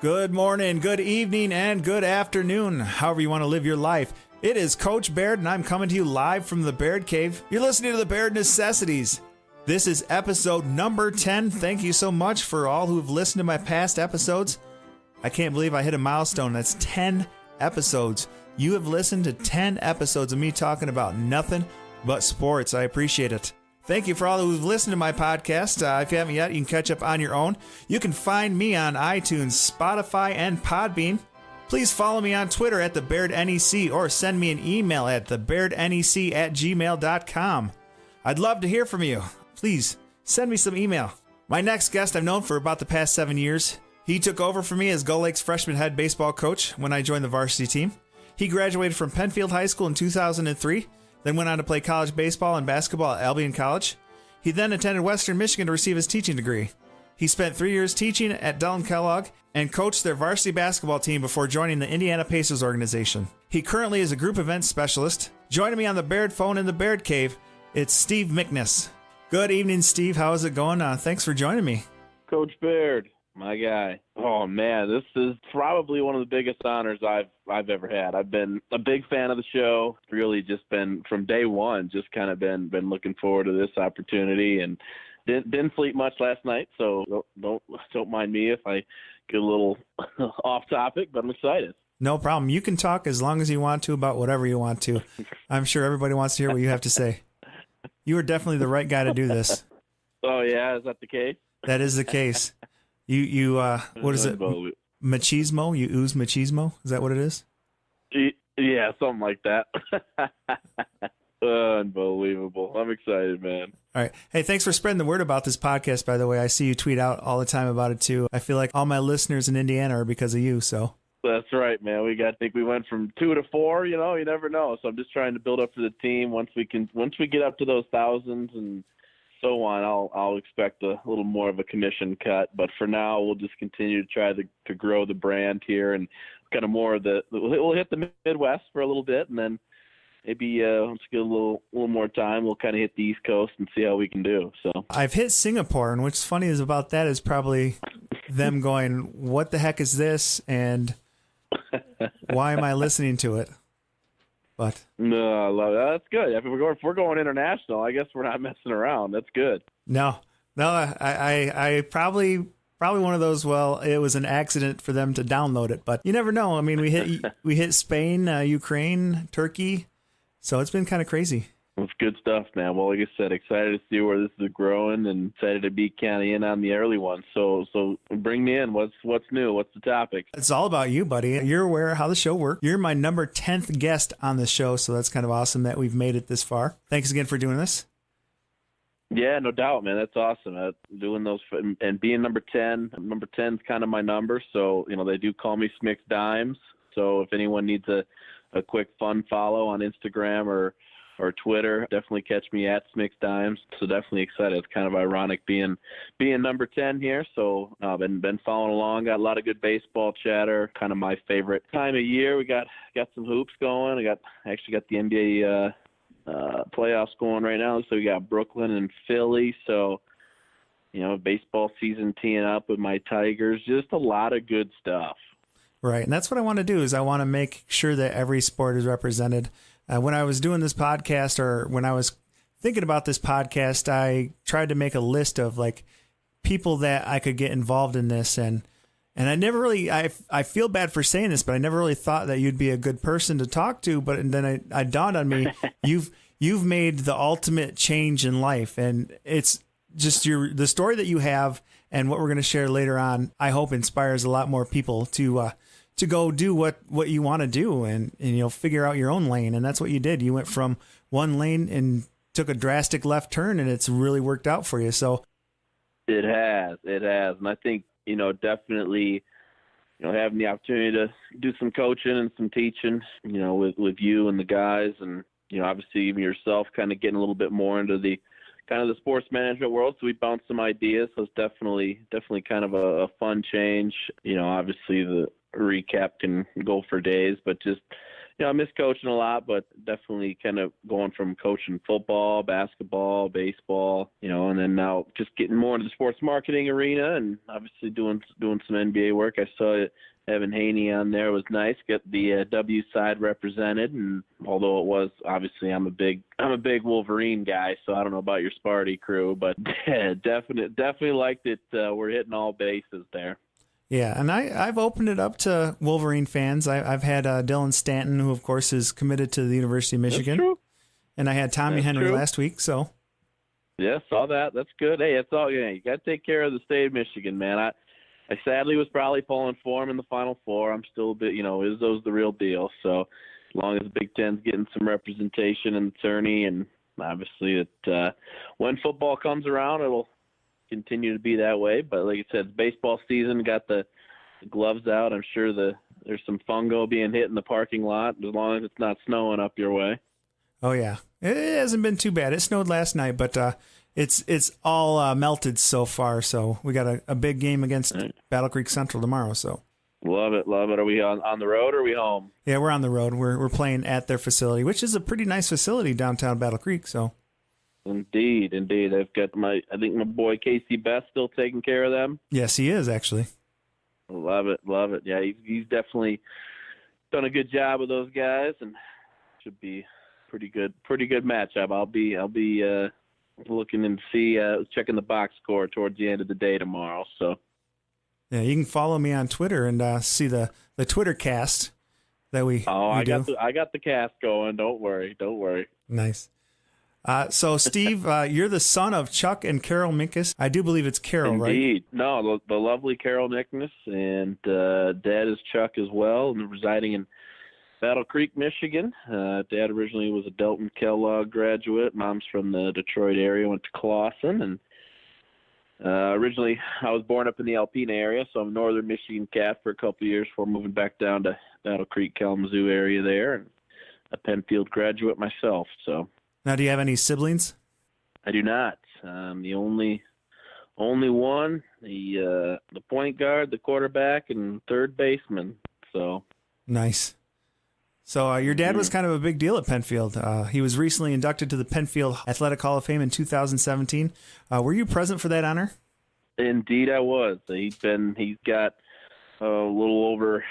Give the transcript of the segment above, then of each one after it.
Good morning, good evening, and good afternoon, however you want to live your life. It is Coach Baird, and I'm coming to you live from the Baird Cave. You're listening to the Baird Necessities. This is episode number 10. Thank you so much for all who have listened to my past episodes. I can't believe I hit a milestone. That's 10 episodes. You have listened to 10 episodes of me talking about nothing but sports. I appreciate it. Thank you for all who've listened to my podcast. If you haven't yet, you can catch up on your own. You can find me on iTunes, Spotify, and Podbean. Please follow me on Twitter at the Baird NEC or send me an email at thebairdnec@gmail.com. I'd love to hear from you. Please send me some email. My next guest I've known for about the past 7 years. He took over for me as Gull Lake's freshman head baseball coach when I joined the varsity team. He graduated from Penfield High School in 2003. Then went on to play college baseball and basketball at Albion College. He then attended Western Michigan to receive his teaching degree. He spent 3 years teaching at Dellon Kellogg and coached their varsity basketball team before joining the Indiana Pacers organization. He currently is a group events specialist. Joining me on the Baird phone in the Baird Cave, it's Steve Miknis. Good evening, Steve. How is it going? Thanks for joining me. Coach Baird, my guy. Oh man, this is probably one of the biggest honors I've ever had. I've been a big fan of the show. Really, just been from day one. Just kind of been looking forward to this opportunity, and didn't sleep much last night. So don't mind me if I get a little off topic, but I'm excited. No problem. You can talk as long as you want to about whatever you want to. I'm sure everybody wants to hear what you have to say. You are definitely the right guy to do this. Oh yeah, is that the case? That is the case. You what is it? Machismo? You ooze machismo? Is that what it is? Yeah, something like that. Unbelievable. I'm excited, man. All right. Hey, thanks for spreading the word about this podcast, by the way. I see you tweet out all the time about it, too. I feel like all my listeners in Indiana are because of you, so. That's right, man. I think we went from 2 to 4, you never know. So I'm just trying to build up for the team. Once we get up to those thousands and so on, I'll expect a little more of a commission cut. But for now, we'll just continue to try to grow the brand here and kind of more of we'll hit the Midwest for a little bit, and then maybe once we get a little more time, we'll kind of hit the East Coast and see how we can do. So I've hit Singapore, and what's funny is about that is probably them going, "What the heck is this?" and "Why am I listening to it?" But no, I love that. That's good. If we're going international, I guess we're not messing around. That's good. No, I probably one of those. Well, it was an accident for them to download it, but you never know. I mean, we hit Spain, Ukraine, Turkey, so it's been kind of crazy. It's good stuff, man. Well, like I said, excited to see where this is growing, and excited to be kind of in on the early one. So bring me in. What's new? What's the topic? It's all about you, buddy. You're aware of how the show works. You're my number 10th guest on the show, so that's kind of awesome that we've made it this far. Thanks again for doing this. Yeah, no doubt, man. That's awesome. Doing those and being number 10. Number 10 is kind of my number, so they do call me Smick's Dimes. So if anyone needs a quick fun follow on Instagram or Twitter, definitely catch me at Smick's Dimes. So definitely excited. It's kind of ironic being number 10 here. So been following along. Got a lot of good baseball chatter. Kind of my favorite time of year. We got some hoops going. I actually got the NBA playoffs going right now. So we got Brooklyn and Philly. So baseball season teeing up with my Tigers. Just a lot of good stuff. Right, and that's what I want to do. Is I want to make sure that every sport is represented. When I was doing this podcast, or when I was thinking about this podcast, I tried to make a list of like people that I could get involved in this, and I never really, I feel bad for saying this, but I never really thought that you'd be a good person to talk to. But then I dawned on me, you've made the ultimate change in life, and it's just the story that you have and what we're going to share later on. I hope inspires a lot more people to go do what you want to do and figure out your own lane. And that's what you did. You went from one lane and took a drastic left turn, and it's really worked out for you. So it has. And I think, definitely, having the opportunity to do some coaching and some teaching, with you and the guys, and, obviously even yourself kind of getting a little bit more into the kind of the sports management world. So we bounced some ideas. So it's definitely kind of a fun change. Obviously the recap can go for days, but just I miss coaching a lot, but definitely kind of going from coaching football, basketball, baseball, and then now just getting more into the sports marketing arena and obviously doing some NBA work. I saw Evan Haney on there. It was nice. Get the W side represented, and although it was obviously I'm a big Wolverine guy, so I don't know about your Sparty crew, but definitely liked it. We're hitting all bases there. Yeah, and I've opened it up to Wolverine fans. I've had Dylan Stanton, who of course is committed to the University of Michigan. That's true. And I had Tommy Henry last week. So yeah, saw that. That's good. Hey, it's all. You got to take care of the state of Michigan, man. I sadly was probably pulling for him in the Final Four. I'm still a bit, Izzo's the real deal. So as long as the Big Ten's getting some representation in the tourney, and obviously when football comes around, it'll continue to be that way. But like I said, it's baseball season, got the gloves out. I'm sure there's some fungo being hit in the parking lot, as long as it's not snowing up your way. Oh yeah, it hasn't been too bad. It snowed last night, but it's all melted so far. So we got a big game against Battle Creek Central tomorrow. So love it. Are we on the road or are we home? Yeah, we're on the road. We're playing at their facility, which is a pretty nice facility downtown Battle Creek. So indeed, I've got my boy Casey Best still taking care of them. Yes, he is actually. Love it. Yeah, he's definitely done a good job with those guys, and should be pretty good matchup. I'll be looking and checking the box score towards the end of the day tomorrow. So yeah, you can follow me on Twitter and see the Twitter cast that we. I got the cast going. Don't worry. Nice. So Steve, you're the son of Chuck and Carol Miknis. I do believe it's Carol, Indeed. right? Indeed. No, the lovely Carol Miknis, and Dad is Chuck as well, and residing in Battle Creek, Michigan. Dad originally was a Delton Kellogg graduate. Mom's from the Detroit area, went to Clawson, and originally I was born up in the Alpena area, so I'm a northern Michigan cat for a couple of years before moving back down to Battle Creek, Kalamazoo area there, and a Penfield graduate myself. So now, do you have any siblings? I do not. The only one, the point guard, the quarterback, and third baseman. So nice. So your dad was kind of a big deal at Penfield. He was recently inducted to the Penfield Athletic Hall of Fame in 2017. Were you present for that honor? Indeed, I was. He's got a little over,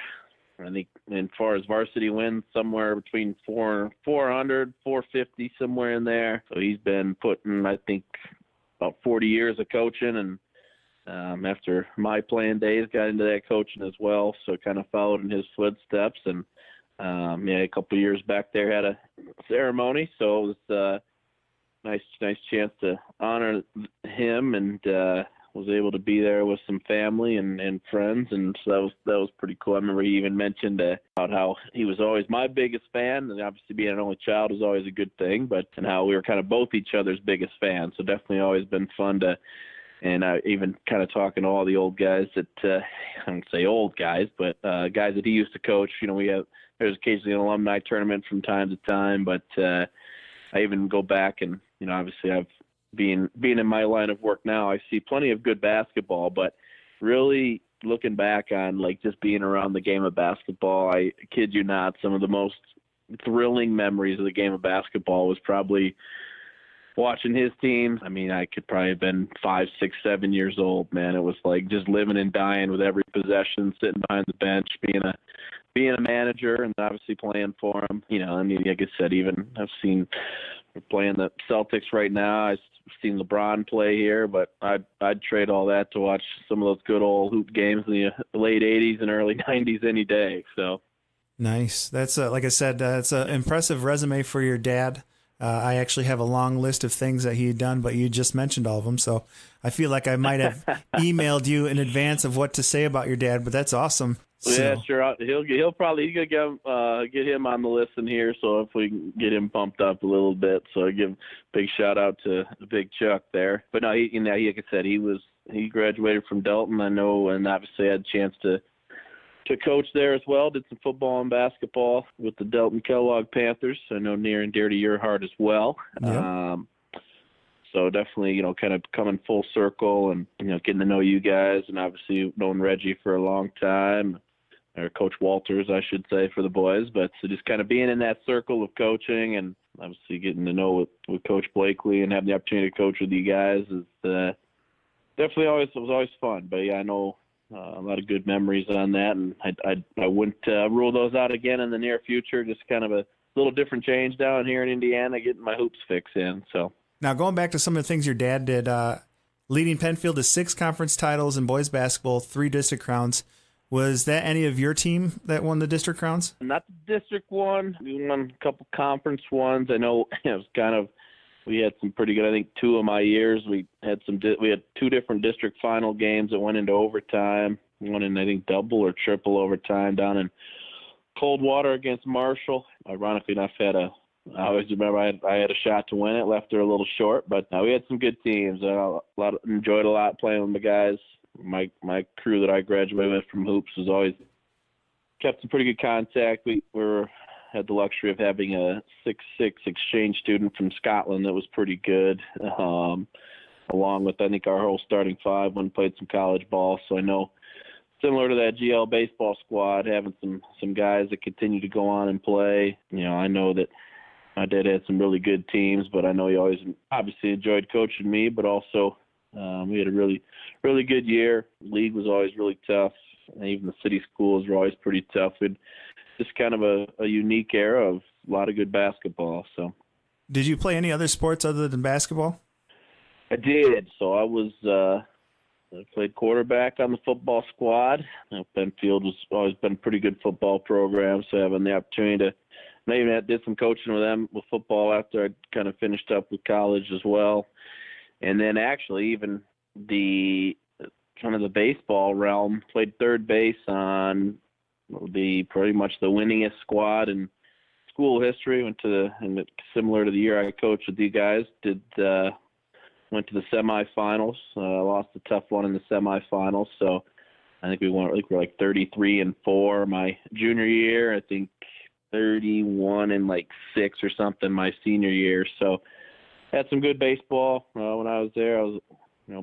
I think, as far as varsity wins, somewhere between 400, 450, somewhere in there. So he's been putting, I think, about 40 years of coaching, and after my playing days, got into that coaching as well. So kind of followed in his footsteps, and a couple of years back there had a ceremony, so it was a nice chance to honor him, and was able to be there with some family and friends, and so that was pretty cool. I remember he even mentioned about how he was always my biggest fan, and obviously being an only child is always a good thing, and how we were kind of both each other's biggest fans. So definitely always been fun to. And even kind of talking to all the old guys that, I don't say old guys, but guys that he used to coach. There's occasionally an alumni tournament from time to time, but I even go back and, obviously I've being in my line of work now, I see plenty of good basketball, but really looking back on like just being around the game of basketball, I kid you not, some of the most thrilling memories of the game of basketball was probably watching his teams. I mean, I could probably have been 5, 6, 7 years old, man. It was like just living and dying with every possession, sitting behind the bench, being a manager, and obviously playing for him. Like I said, even we're playing the Celtics right now. I've seen LeBron play here, but I'd trade all that to watch some of those good old hoop games in the late 80s and early 90s any day. So nice. That's like I said, it's an impressive resume for your dad. I actually have a long list of things that he had done, but you just mentioned all of them. So I feel like I might have emailed you in advance of what to say about your dad, but that's awesome. Yeah, sure. He'll probably get him on the list in here. So if we can get him pumped up a little bit, so I give a big shout out to the big Chuck there. But no, he like I said, he graduated from Delton, I know, and obviously had a chance to coach there as well. Did some football and basketball with the Delton Kellogg Panthers. I know near and dear to your heart as well. Yep. So definitely, kind of coming full circle and, getting to know you guys, and obviously known Reggie for a long time. or Coach Walters, I should say, for the boys. But so just kind of being in that circle of coaching and obviously getting to know with Coach Blakely and having the opportunity to coach with you guys is definitely was always fun. But yeah, I know a lot of good memories on that, and I wouldn't rule those out again in the near future. Just kind of a little different change down here in Indiana, getting my hoops fix in. So now going back to some of the things your dad did, leading Penfield to 6 conference titles in boys basketball, 3 district crowns. Was that any of your team that won the district crowns? Not the district one. We won a couple conference ones. I know it was kind of, we had some pretty good, I think 2 of my years, we had 2 different district final games that went into overtime. One in, I think, double or triple overtime down in Coldwater against Marshall. Ironically enough, I always remember I had a shot to win it, left her a little short, but we had some good teams. Enjoyed a lot playing with the guys. My crew that I graduated with from hoops was always kept some pretty good contact. We had the luxury of having a 6'6" exchange student from Scotland that was pretty good, along with I think our whole starting 5 when played some college ball. So I know, similar to that GL baseball squad, having some guys that continue to go on and play. I know that my dad had some really good teams, but I know he always obviously enjoyed coaching me, but also we had a really, really good year. League was always really tough. And even the city schools were always pretty tough. It just kind of a unique era of a lot of good basketball. So, did you play any other sports other than basketball? I did. So I played quarterback on the football squad. Penfield has always been a pretty good football program, so having the opportunity to maybe I did some coaching with them with football after I kind of finished up with college as well. And then actually even the kind of the baseball realm, played third base on pretty much the winningest squad in school history. Similar to the year I coached with you guys, went to the semifinals. Lost a tough one in the semifinals. So I think we were like 33-4 my junior year. I think 31-6 or something my senior year. So had some good baseball when I was there. I was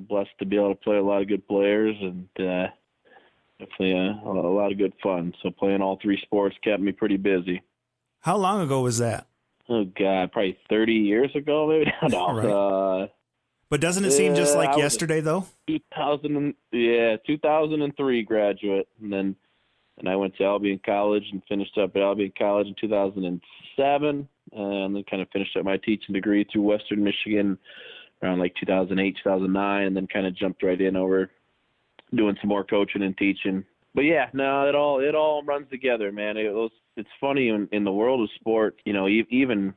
blessed to be able to play a lot of good players and definitely a lot of good fun. So playing all 3 sports kept me pretty busy. How long ago was that? Oh God, probably 30 years ago, maybe. No. Right. But doesn't it seem just like yesterday, though? 2003 graduate, and I went to Albion College and finished up at Albion College in 2007, and then kind of finished up my teaching degree through Western Michigan around like 2008, 2009, and then kind of jumped right in over doing some more coaching and teaching. But yeah, no, it all runs together, man. It's funny in the world of sport, even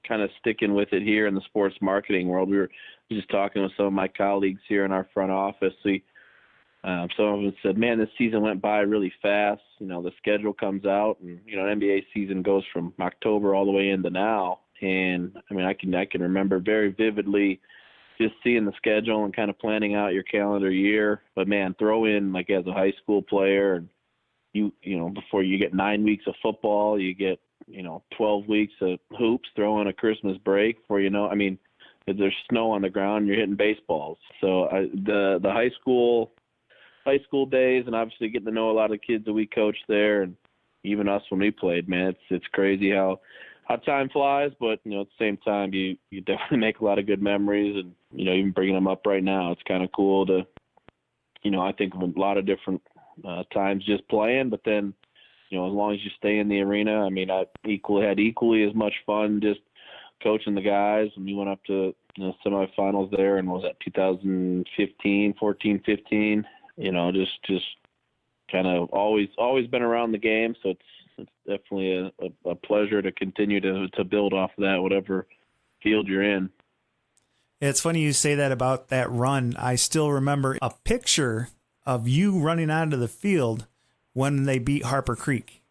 kind of sticking with it here in the sports marketing world. We were just talking with some of my colleagues here in our front office. Some of them said, man, this season went by really fast. The schedule comes out and, NBA season goes from October all the way into now. And I mean, I can remember very vividly just seeing the schedule and kind of planning out your calendar year. But man, throw in like as a high school player, and before you get 9 weeks of football, you get 12 weeks of hoops, throw in a Christmas break for if there's snow on the ground, you're hitting baseballs. So the high school days, and obviously getting to know a lot of the kids that we coached there, and even us when we played, man, it's crazy how time flies. But at the same time, you definitely make a lot of good memories, and even bringing them up right now, it's kind of cool to I think of a lot of different times just playing, but then as long as you stay in the arena, I mean, I had equally as much fun just coaching the guys. And we went up to semifinals there, and was that 2015, 14-15. Just kind of always been around the game. So it's definitely a pleasure to continue to build off of that, whatever field you're in. It's funny you say that about that run. I still remember a picture of you running onto the field when they beat Harper Creek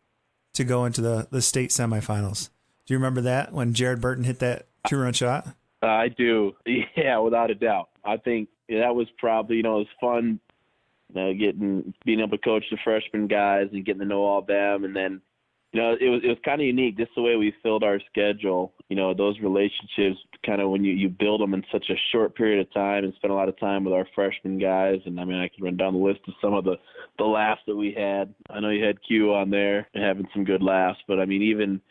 to go into the state semifinals. Do you remember that when Jared Burton hit that 2-run shot? I do. Yeah, without a doubt. I think that was probably, it was fun being able to coach the freshman guys and getting to know all of them. And then, it was kind of unique just the way we filled our schedule. Those relationships kind of when you build them in such a short period of time and spend a lot of time with our freshman guys. And I mean, I can run down the list of some of the laughs that we had. I know you had Q on there having some good laughs, but I mean,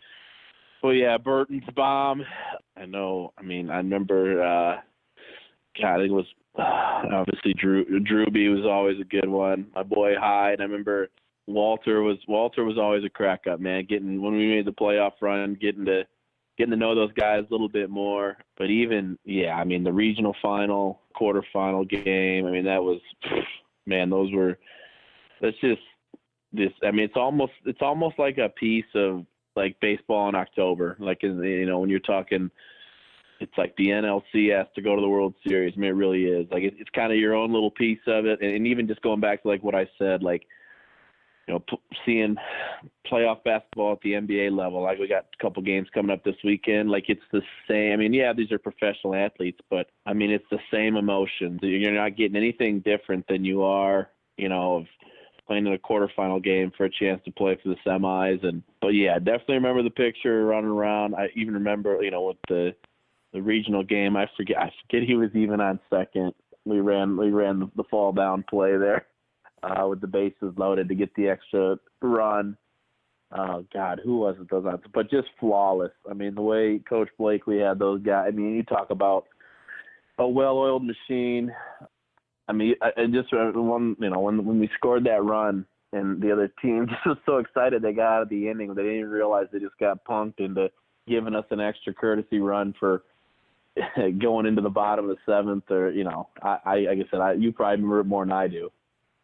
Burton's bomb. I remember, I think it was obviously Drewby was always a good one. My boy Hyde. I remember Walter was always a crack up, man. When we made the playoff run, getting to know those guys a little bit more. But even the regional final, quarterfinal game. I mean, that was, man. That's just this. I mean, it's almost like a piece of like baseball in October. Like when you're talking, it's like the NLC has to go to the World Series. I mean, it really is. Like it's kind of your own little piece of it. And even just going back to like what I said, like. Seeing playoff basketball at the NBA level, like we got a couple games coming up this weekend, like it's the same. I mean, these are professional athletes, but I mean, it's the same emotions. You're not getting anything different than you are, of playing in a quarterfinal game for a chance to play for the semis. But I definitely remember the picture running around. I even remember, with the regional game, I forget he was even on second. We ran the fall down play there. With the bases loaded to get the extra run. Oh, God, who was it? But just flawless. I mean, the way Coach Blakely had those guys. I mean, you talk about a well-oiled machine. I mean, when we scored that run and the other team just was so excited they got out of the inning, they didn't even realize they just got punked into giving us an extra courtesy run for going into the bottom of the seventh. Or, like I said, you probably remember it more than I do.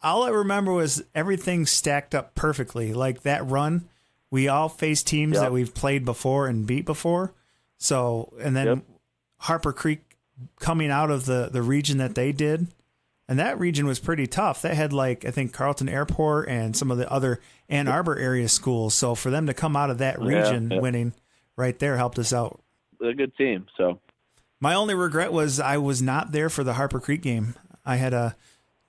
All I remember was everything stacked up perfectly. Like that run, we all faced teams that we've played before and beat before. So, and then Harper Creek coming out of the region that they did, and that region was pretty tough. That had I think Carleton Airport and some of the other Ann Arbor area schools. So for them to come out of that region winning right there helped us out. They're a good team. So my only regret was I was not there for the Harper Creek game. I had a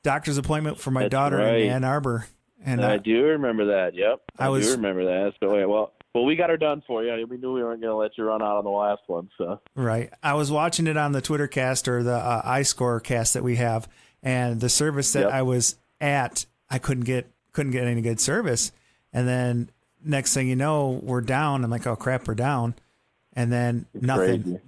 doctor's appointment for my daughter in Ann Arbor, and I do remember that. Yep, I do remember that. So well, we got her done for you. We knew we weren't going to let you run out on the last one. So right, I was watching it on the Twitter cast or the iScore cast that we have, and the service that I was at, I couldn't get any good service, and then next thing you know, we're down. I'm like, oh crap, we're down. And then nothing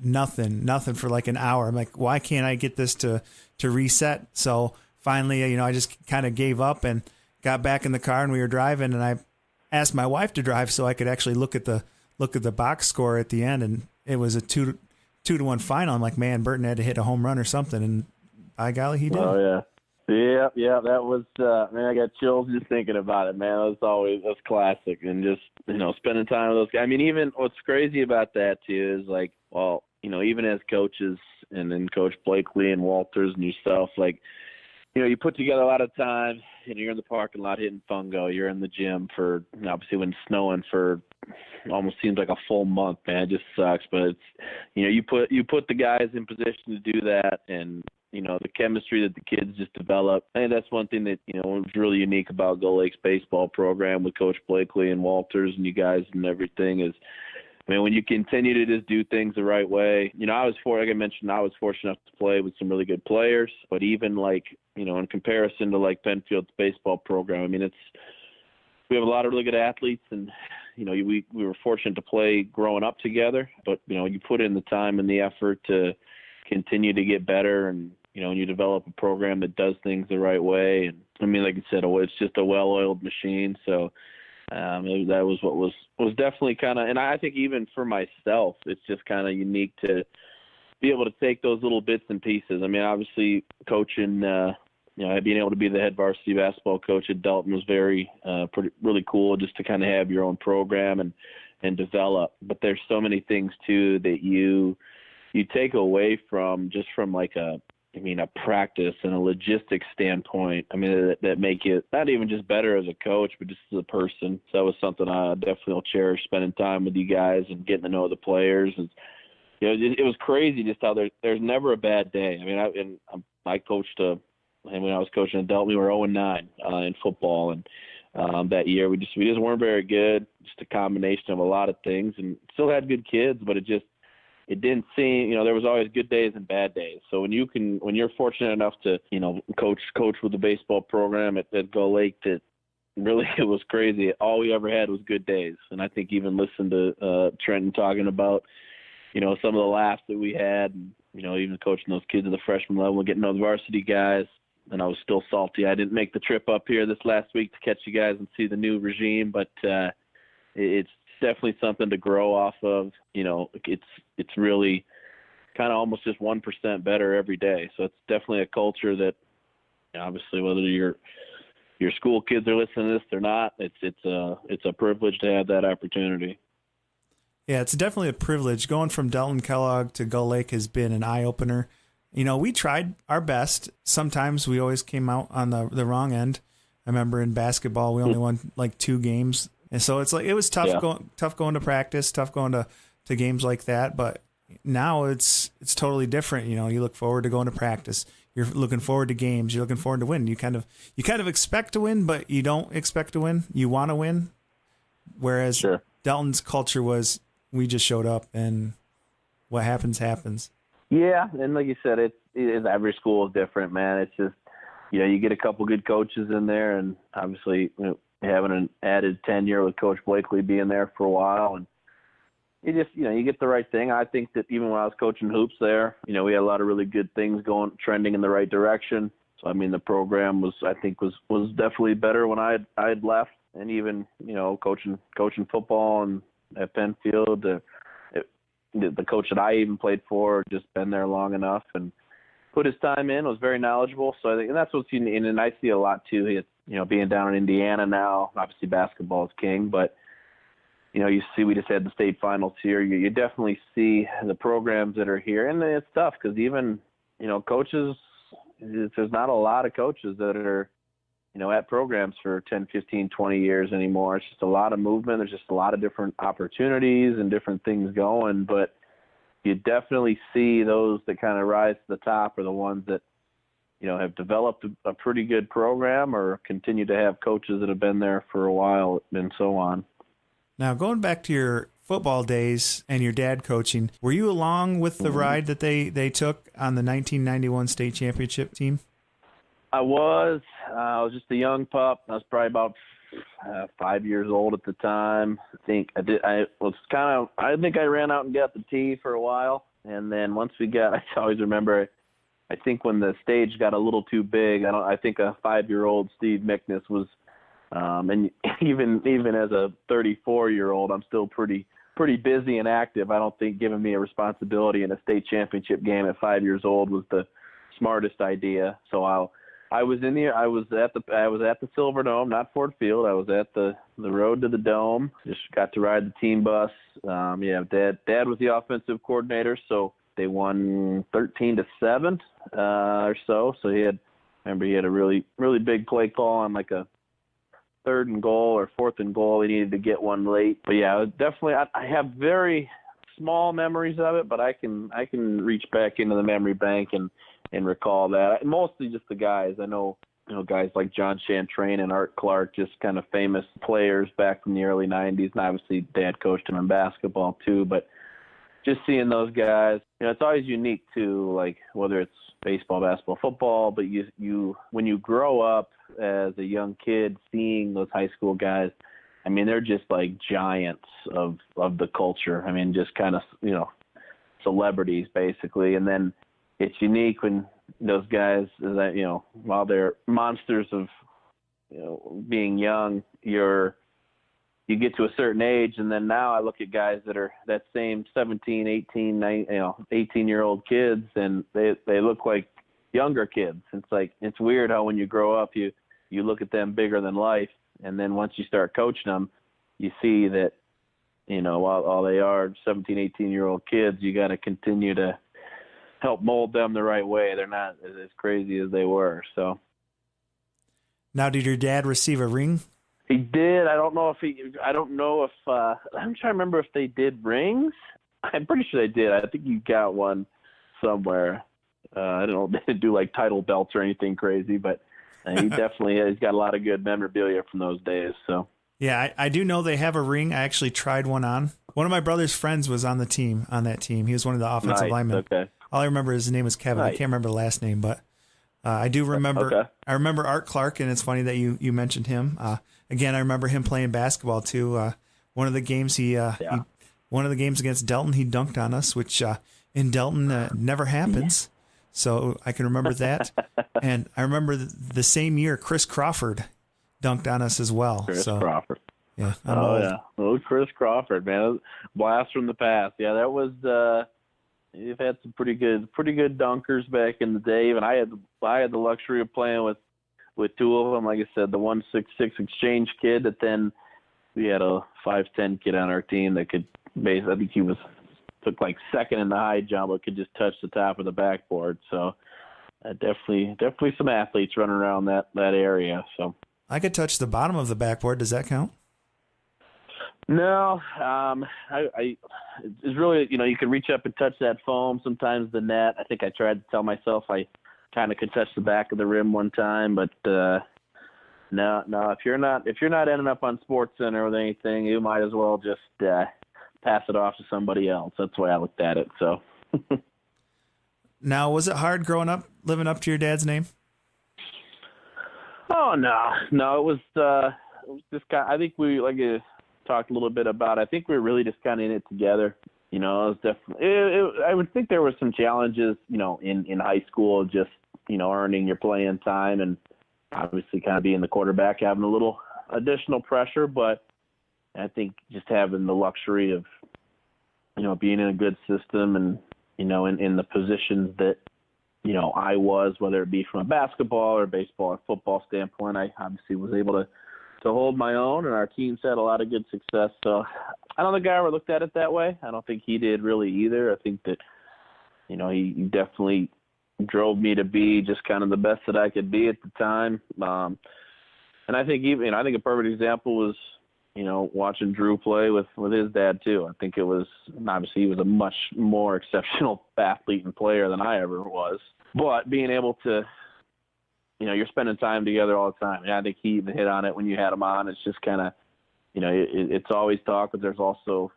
for like an hour. I'm like, why can't I get this to reset? So finally, I just kind of gave up and got back in the car, and we were driving, and I asked my wife to drive so I could actually look at the box score at the end, and it was a 2-1 final. I'm like, man, Burton had to hit a home run or something, and by golly, he did. Oh yeah, that was man, I got chills just thinking about it, man. That's classic, and just spending time with those guys. I mean, even what's crazy about that too is like, well, even as coaches, and then Coach Blakely and Walters and yourself, like. You put together a lot of time, and you're in the parking lot hitting fungo. You're in the gym for, obviously when it's snowing for almost seems like a full month, man. It just sucks. But it's, you put the guys in position to do that, and, the chemistry that the kids just develop. I think that's one thing that, was really unique about Gull Lake's baseball program with Coach Blakely and Walters and you guys and everything is, I mean, when you continue to just do things the right way, like I mentioned, I was fortunate enough to play with some really good players, but even in comparison to like Penfield's baseball program, I mean, we have a lot of really good athletes, and, we were fortunate to play growing up together, but, you put in the time and the effort to continue to get better, and, you develop a program that does things the right way. And I mean, like I said, it's just a well-oiled machine. So, that was what was definitely kind of, and I think even for myself, it's just kind of unique to be able to take those little bits and pieces. I mean, obviously coaching, being able to be the head varsity basketball coach at Delton was really cool, just to kind of have your own program and develop. But there's so many things too that you take away from like a practice and a logistics standpoint. I mean, that make you not even just better as a coach, but just as a person. So that was something I definitely will cherish, spending time with you guys and getting to know the players. And, it was crazy just how there's never a bad day. I mean, I coached when I was coaching at Delton, we were 0-9 in football, and that year. We just weren't very good. Just a combination of a lot of things, and still had good kids, but it didn't seem, there was always good days and bad days. So when you're fortunate enough to, coach with the baseball program at Gull Lake, that really it was crazy. All we ever had was good days. And I think even listen to Trenton talking about, some of the laughs that we had, and, even coaching those kids at the freshman level and getting those varsity guys. And I was still salty. I didn't make the trip up here this last week to catch you guys and see the new regime, but it's definitely something to grow off of. It's really kind of almost just 1% better every day. So it's definitely a culture that, obviously, whether your school kids are listening to this or not, it's a privilege to have that opportunity. Yeah, it's definitely a privilege. Going from Delton Kellogg to Gull Lake has been an eye opener. We tried our best. Sometimes we always came out on the wrong end. I remember in basketball, we only won like 2 games. And so it's like, it was tough going to practice, tough going to games like that. But now it's totally different. You look forward to going to practice. You're looking forward to games. You're looking forward to win. You kind of expect to win, but you don't expect to win. You want to win. Whereas Sure. Delton's culture was, we just showed up and what happens, happens. Yeah, and like you said, every school is different, man. It's just, you get a couple good coaches in there, and obviously having an added tenure with Coach Blakely being there for a while, and you just, you get the right thing. I think that even when I was coaching hoops there, we had a lot of really good things trending in the right direction. So, the program was definitely better when I had left, and even, coaching football and at Penfield, the coach that I even played for, just been there long enough and put his time in, was very knowledgeable. So I think, and that's what's unique, and I see a lot too. Being down in Indiana now, obviously basketball is king, but you see, we just had the state finals here. You definitely see the programs that are here, and it's tough because even coaches, there's not a lot of coaches that are at programs for 10, 15, 20 years anymore. It's just a lot of movement. There's just a lot of different opportunities and different things going, but you definitely see those that kind of rise to the top are the ones that, have developed a pretty good program or continue to have coaches that have been there for a while and so on. Now, going back to your football days and your dad coaching, were you along with the ride that they took on the 1991 state championship team? I was just a young pup. I was probably about 5 years old at the time. I think I think I ran out and got the tee for a while. And then once I always remember, I think when the stage got a little too big, I think a 5-year-old Steve Miknis was, and even as a 34-year-old, I'm still pretty busy and active. I don't think giving me a responsibility in a state championship game at 5 years old was the smartest idea. So I was at the Silver Dome, not Ford Field. I was at the road to the Dome. Just got to ride the team bus. Dad was the offensive coordinator, so they won 13-7 or so. So he had a really, really big play call on like a 3rd and goal or 4th and goal. He needed to get one late. But yeah, definitely I have very small memories of it, but I can reach back into the memory bank and recall that. Mostly just the guys. I know guys like John Chantrain and Art Clark, just kind of famous players back from the early 90s. And obviously Dad coached him in basketball too. But just seeing those guys, it's always unique too, like whether it's baseball, basketball, football, but you when you grow up as a young kid seeing those high school guys, they're just like giants of the culture. Just kind of, celebrities basically. And then it's unique when those guys, while they're monsters of, being young, you get to a certain age. And then now I look at guys that are that same 17, 18, 18-year-old kids, and they look like younger kids. It's weird how when you grow up, you look at them bigger than life. And then once you start coaching them, you see that, while they are 17, 18-year-old kids, you got to continue to help mold them the right way. They're not as crazy as they were. So now, did your dad receive a ring? He did. I'm trying to remember if they did rings. I'm pretty sure they did. I think you got one somewhere. I don't know if they do like title belts or anything crazy, but He definitely he's got a lot of good memorabilia from those days. So yeah, I do know they have a ring. I actually tried one on. One of my brother's friends was on that team. He was one of the offensive nice. linemen. Okay. All I remember his name was Kevin. Nice. I can't remember the last name, but I do remember. Okay. I remember Art Clark, and it's funny that you mentioned him. Again, I remember him playing basketball too. One of the games one of the games against Delton, he dunked on us, which in Delton never happens. So I can remember that. And I remember the same year Chris Crawford dunked on us as well. Chris Crawford. Yeah. Yeah. Oh, Chris Crawford, man. Blast from the past. Yeah, that was you've had some pretty good dunkers back in the day. Even I had the luxury of playing with two of them. Like I said, the 1.66 exchange kid, that then we had a 5'10" kid on our team that could I think he took like second in the high jump, but could just touch the top of the backboard. So definitely some athletes running around that area. So I could touch the bottom of the backboard. Does that count? No, it's really, you can reach up and touch that foam, sometimes the net. I think I tried to tell myself I kind of could touch the back of the rim one time, but no, if you're not ending up on SportsCenter with anything, you might as well just pass it off to somebody else. That's the way I looked at it. So Now, was it hard growing up, living up to your dad's name? Oh, no, it was just kind of, I think we, like you talked a little bit about, I think we were really just kind of in it together. It was definitely, I would think there were some challenges, in high school, just, earning your playing time and obviously kind of being the quarterback, having a little additional pressure. But I think just having the luxury of, being in a good system and, in the positions that, I was, whether it be from a basketball or baseball or football standpoint, I obviously was able to hold my own, and our team's had a lot of good success. So I don't think I ever looked at it that way. I don't think he did really either. I think that, he definitely drove me to be just kind of the best that I could be at the time. And I think I think a perfect example was, watching Drew play with his dad too. I think it was, obviously he was a much more exceptional athlete and player than I ever was, but being able to, you're spending time together all the time. And I think he even hit on it when you had him on. It's just kind of, it's always talk, but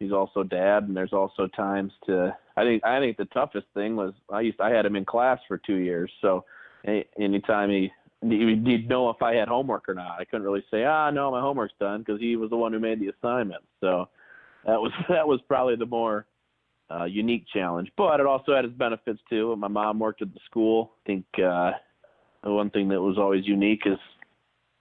he's also dad, and there's also times to, I think the toughest thing was I had him in class for 2 years. So anytime he'd know if I had homework or not. I couldn't really say, no, my homework's done, because he was the one who made the assignment. So that was probably the more unique challenge. But it also had its benefits too. My mom worked at the school. I think the one thing that was always unique is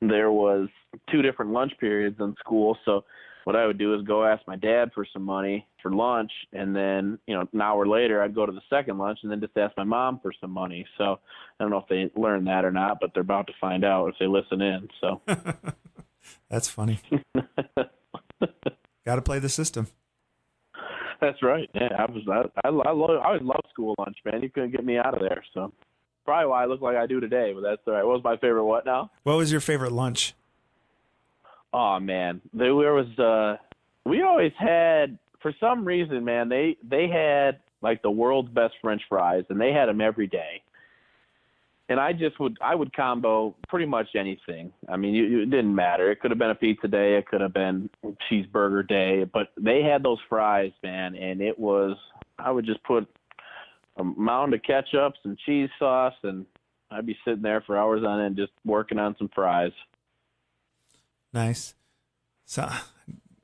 there was 2 different lunch periods in school. So what I would do is go ask my dad for some money for lunch, and then, an hour later I'd go to the second lunch and then just ask my mom for some money. So I don't know if they learned that or not, but they're about to find out if they listen in. So that's funny. Got to play the system. That's right. Yeah, I always loved school lunch, man. You couldn't get me out of there. So probably why I look like I do today, but that's all right. What was my favorite what now? What was your favorite lunch? Oh, man. We always had, for some reason, man, they had like the world's best French fries, and they had them every day. And I would combo pretty much anything. I mean, it didn't matter. It could have been a pizza day. It could have been cheeseburger day. But they had those fries, man, and I would just put a mound of ketchup, some cheese sauce, and I'd be sitting there for hours on end just working on some fries. Nice. So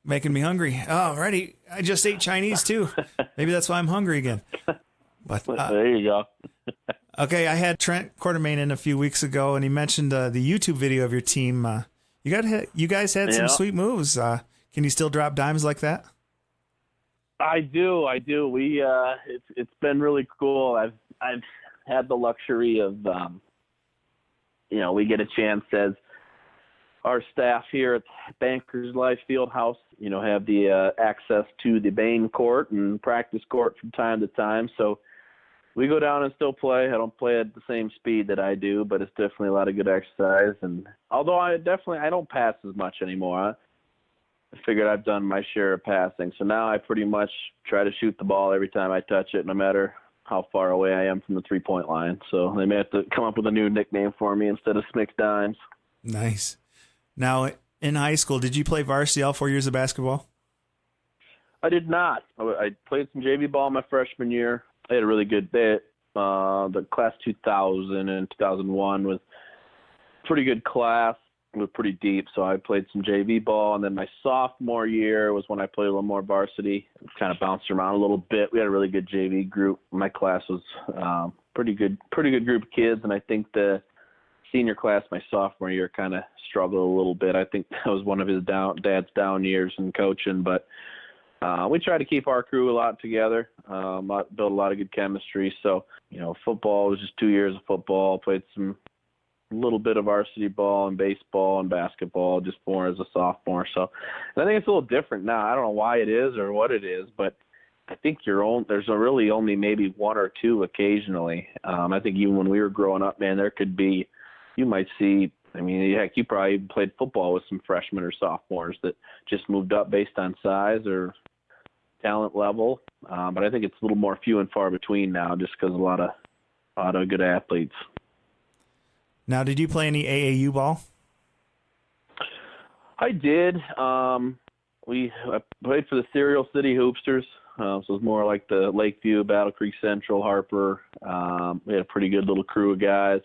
making me hungry. Oh, already. I just ate Chinese too. Maybe that's why I'm hungry again. But there you go. Okay, I had Trent Quartermain in a few weeks ago, and he mentioned the YouTube video of your team. You guys had some sweet moves. Can you still drop dimes like that? I do. We it's been really cool. I've had the luxury of we get a chance as our staff here at Bankers Life Fieldhouse, have the access to the Bain court and practice court from time to time. So we go down and still play. I don't play at the same speed that I do, but it's definitely a lot of good exercise. And although I don't pass as much anymore, I figured I've done my share of passing. So now I pretty much try to shoot the ball every time I touch it, no matter how far away I am from the 3-point line. So they may have to come up with a new nickname for me instead of Smick Dimes. Nice. Now, in high school, did you play varsity all 4 years of basketball? I did not. I played some JV ball my freshman year. I had a really good bit. The class 2000 and 2001 was a pretty good class. It was pretty deep, so I played some JV ball. And then my sophomore year was when I played a little more varsity. Kind of bounced around a little bit. We had a really good JV group. My class was pretty good group of kids, and I think the senior class my sophomore year kind of struggled a little bit. I think that was one of his dad's down years in coaching, but we try to keep our crew a lot together, build a lot of good chemistry. So, football was just 2 years of football. Played some little bit of varsity ball and baseball and basketball just more as a sophomore. So and I think it's a little different now. I don't know why it is or what it is, but I think there's really only maybe one or two occasionally. I think even when we were growing up, man, you might see, heck, you probably played football with some freshmen or sophomores that just moved up based on size or talent level. But I think it's a little more few and far between now just because a lot of good athletes. Now, did you play any AAU ball? I did. I played for the Serial City Hoopsters. So it was more like the Lakeview, Battle Creek Central, Harper. We had a pretty good little crew of guys.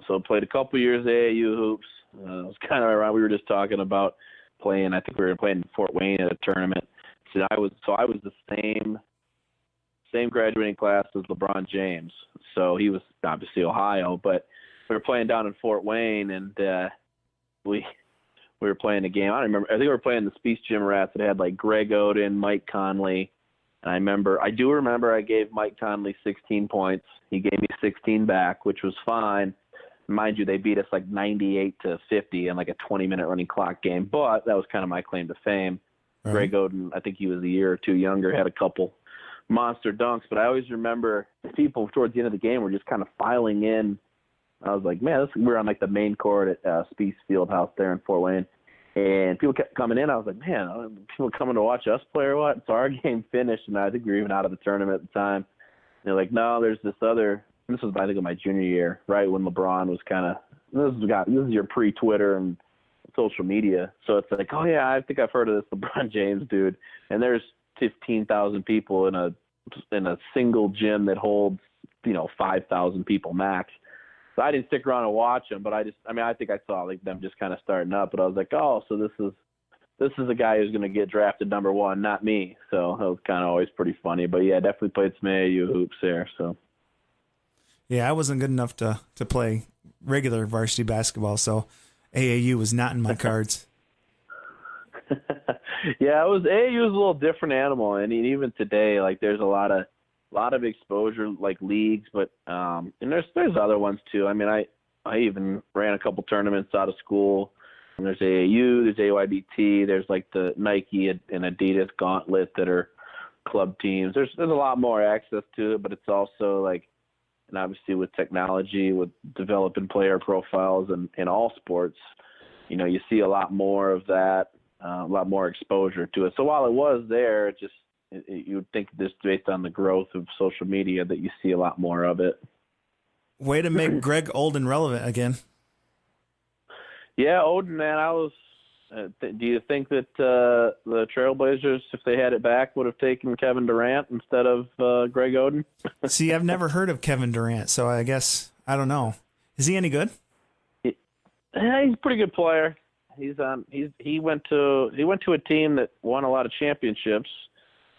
So played a couple years AAU hoops. It was kind of around, we were just talking about playing. I think we were playing in Fort Wayne at a tournament. So I was the same graduating class as LeBron James. So he was obviously Ohio, but we were playing down in Fort Wayne, and we were playing a game. I don't remember. I think we were playing the Speech Gym Rats that had like Greg Oden, Mike Conley. And I do remember I gave Mike Conley 16 points. He gave me 16 back, which was fine. Mind you, they beat us like 98-50 in like a 20-minute running clock game. But that was kind of my claim to fame. Right. Greg Oden, I think he was a year or two younger, had a couple monster dunks. But I always remember people towards the end of the game were just kind of filing in. I was like, man, we're on like the main court at Spieth Fieldhouse there in Fort Wayne. And people kept coming in. I was like, man, are people coming to watch us play or what? So our game finished, and I think we were even out of the tournament at the time. And they're like, no, there's this other. This was, I think, in my junior year, right when LeBron was kind of. This is your pre-Twitter and social media. So it's like, oh yeah, I think I've heard of this LeBron James dude. And there's 15,000 people in a single gym that holds 5,000 people max. So I didn't stick around and watch them, but I think I saw like them just kind of starting up. But I was like, oh, so this is a guy who's going to get drafted number one, not me. So that was kind of always pretty funny. But yeah, definitely played some AAU hoops there. So yeah, I wasn't good enough to play regular varsity basketball, so AAU was not in my cards. Yeah, AAU was a little different animal, and even today, like there's a lot of exposure, like leagues, but and there's other ones too. I even ran a couple tournaments out of school. And there's AAU, there's AYBT, there's like the Nike and Adidas Gauntlet that are club teams. There's a lot more access to it, but it's also like, and obviously with technology, with developing player profiles and in all sports, you see a lot more of that, a lot more exposure to it. So while it was there, you would think just based on the growth of social media that you see a lot more of it. Way to make Greg Oden relevant again. Yeah, Oden, man, do you think that the Trailblazers, if they had it back, would have taken Kevin Durant instead of Greg Oden? See, I've never heard of Kevin Durant, so I guess I don't know. Is he any good? He's a pretty good player. He went to a team that won a lot of championships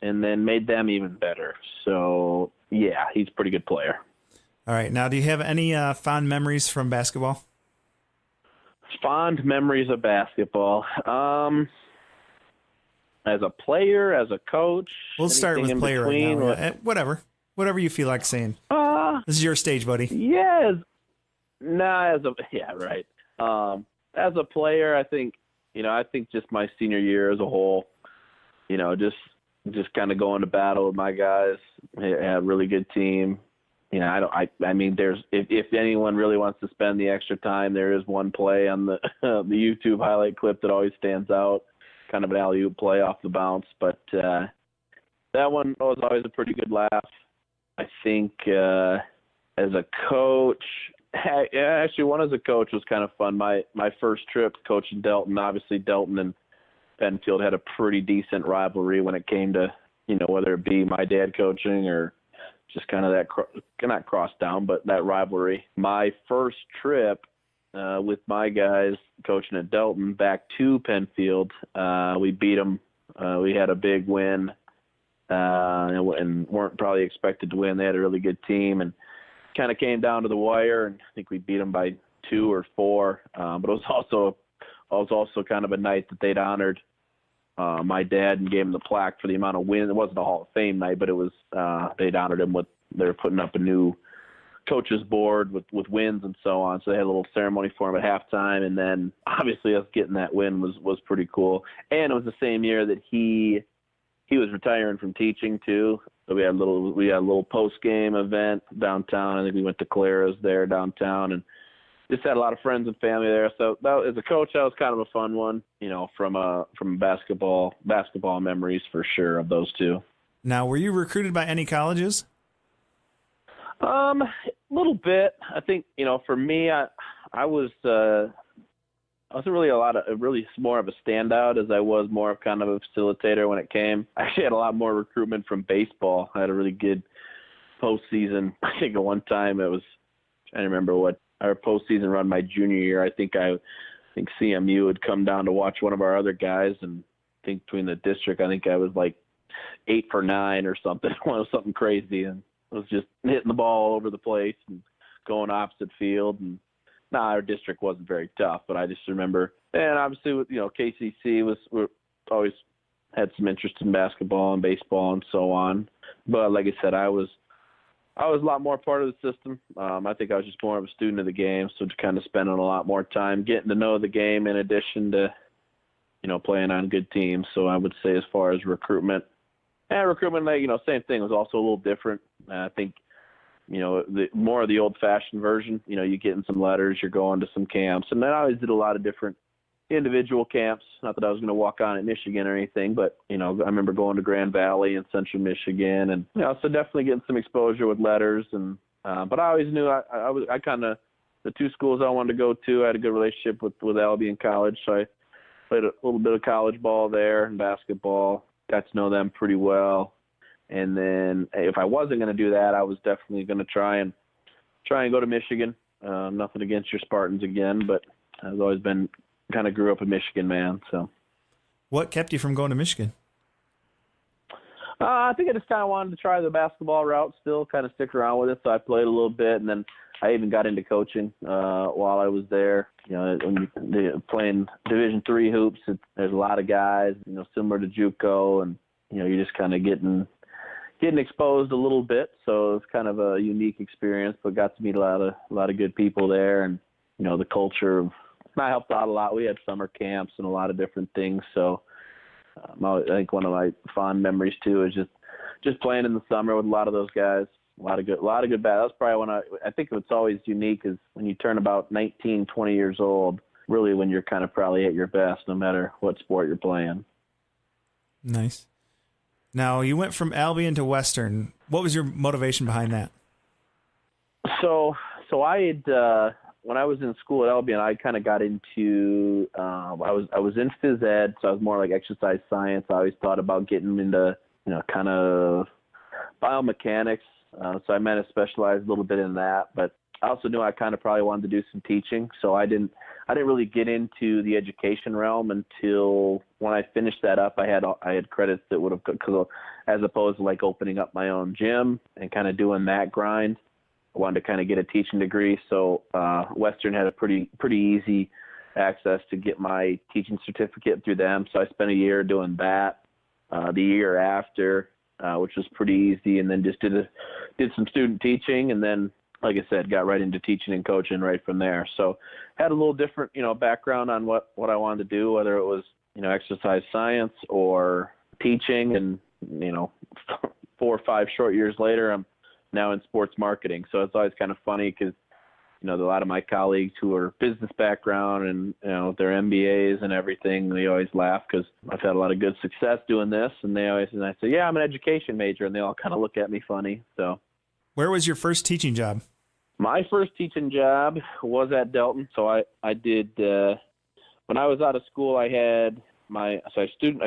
and then made them even better. So yeah, he's a pretty good player. All right. Now, do you have any fond memories from basketball? Fond memories of basketball. As a player, as a coach. We'll start with player right now. Yeah. Whatever you feel like saying. This is your stage, buddy. Yes. Right. As a player, I think just my senior year as a whole, just kind of going to battle with my guys. Had a really good team. If anyone really wants to spend the extra time, there is one play on the YouTube highlight clip that always stands out, kind of an alley-oop play off the bounce. But that one was always a pretty good laugh. I think as a coach, actually one as a coach was kind of fun. My first trip coaching Delton, obviously Delton and Penfield had a pretty decent rivalry when it came to, whether it be my dad coaching or just kind of that, not cross down, but that rivalry. My first trip with my guys coaching at Delton back to Penfield, we beat them. We had a big win and weren't probably expected to win. They had a really good team and kind of came down to the wire, and I think we beat them by 2 or 4. But it was also kind of a night that they'd honored my dad and gave him the plaque for the amount of wins. It wasn't a Hall of Fame night, but it was they'd honored him with they were putting up a new coaches board with wins and so on. So they had a little ceremony for him at halftime, and then obviously us getting that win was pretty cool. And it was the same year that he was retiring from teaching too. So we had a little post game event downtown. I think we went to Clara's there downtown and just had a lot of friends and family there. So that, as a coach, that was kind of a fun one, from basketball memories for sure of those two. Now, were you recruited by any colleges? A little bit. I think, for me, I wasn't really more of a standout as I was more of kind of a facilitator when it came. I actually had a lot more recruitment from baseball. I had a really good postseason. I think at one time I trying to remember what our postseason run my junior year. I think CMU had come down to watch one of our other guys, and I think between the district, I think I was like 8 for 9 or something. It was something crazy, and it was just hitting the ball all over the place and going opposite field. And our district wasn't very tough, but I just remember, and obviously with KCC we always had some interest in basketball and baseball and so on. But like I said, I was a lot more part of the system. I think I was just more of a student of the game, so just kind of spending a lot more time getting to know the game in addition to, playing on good teams. So I would say as far as recruitment, same thing, was also a little different. I think, the more of the old-fashioned version. You get in some letters, you're going to some camps, and then I always did a lot of different individual camps. Not that I was going to walk on at Michigan or anything, but I remember going to Grand Valley and Central Michigan, and so definitely getting some exposure with letters. And but I always knew I kind of, the 2 schools I wanted to go to, I had a good relationship with Albion College, so I played a little bit of college ball there and basketball. Got to know them pretty well. And then if I wasn't going to do that, I was definitely going to try and go to Michigan. Nothing against your Spartans again, but I've always been kind of grew up a Michigan man. So, what kept you from going to Michigan? I think I just kind of wanted to try the basketball route still, kind of stick around with it. So I played a little bit, and then I even got into coaching while I was there. When you're playing Division III hoops, there's a lot of guys, similar to JUCO, and you're just kind of getting exposed a little bit. So it's kind of a unique experience, but got to meet a lot of good people there, and the culture of. I helped out a lot. We had summer camps and a lot of different things. So I think one of my fond memories too is just playing in the summer with a lot of those guys. A lot of good bad. That's probably when I think what's always unique is when you turn about 19, 20 years old, really when you're kind of probably at your best, no matter what sport you're playing. Nice. Now, you went from Albion to Western. What was your motivation behind that? So I had when I was in school at Albion, I kind of got into I was in phys ed, so I was more like exercise science. I always thought about getting into kind of biomechanics. So I meant to specialize a little bit in that, but I also knew I kind of probably wanted to do some teaching. So I didn't really get into the education realm until when I finished that up. I had credits that would have, cause as opposed to like opening up my own gym and kind of doing that grind. I wanted to kind of get a teaching degree. So Western had a pretty easy access to get my teaching certificate through them. So I spent a year doing that. The year after, which was pretty easy, and then just did some student teaching, and then, like I said, got right into teaching and coaching right from there. So had a little different, background on what I wanted to do, whether it was, exercise science or teaching, and, 4 or 5 short years later, I'm now in sports marketing. So it's always kind of funny because, a lot of my colleagues who are business background and, their MBAs and everything, they always laugh because I've had a lot of good success doing this. And I say, yeah, I'm an education major. And they all kind of look at me funny. So Where was your first teaching job? My first teaching job was at Delton. So I did when I was out of school. I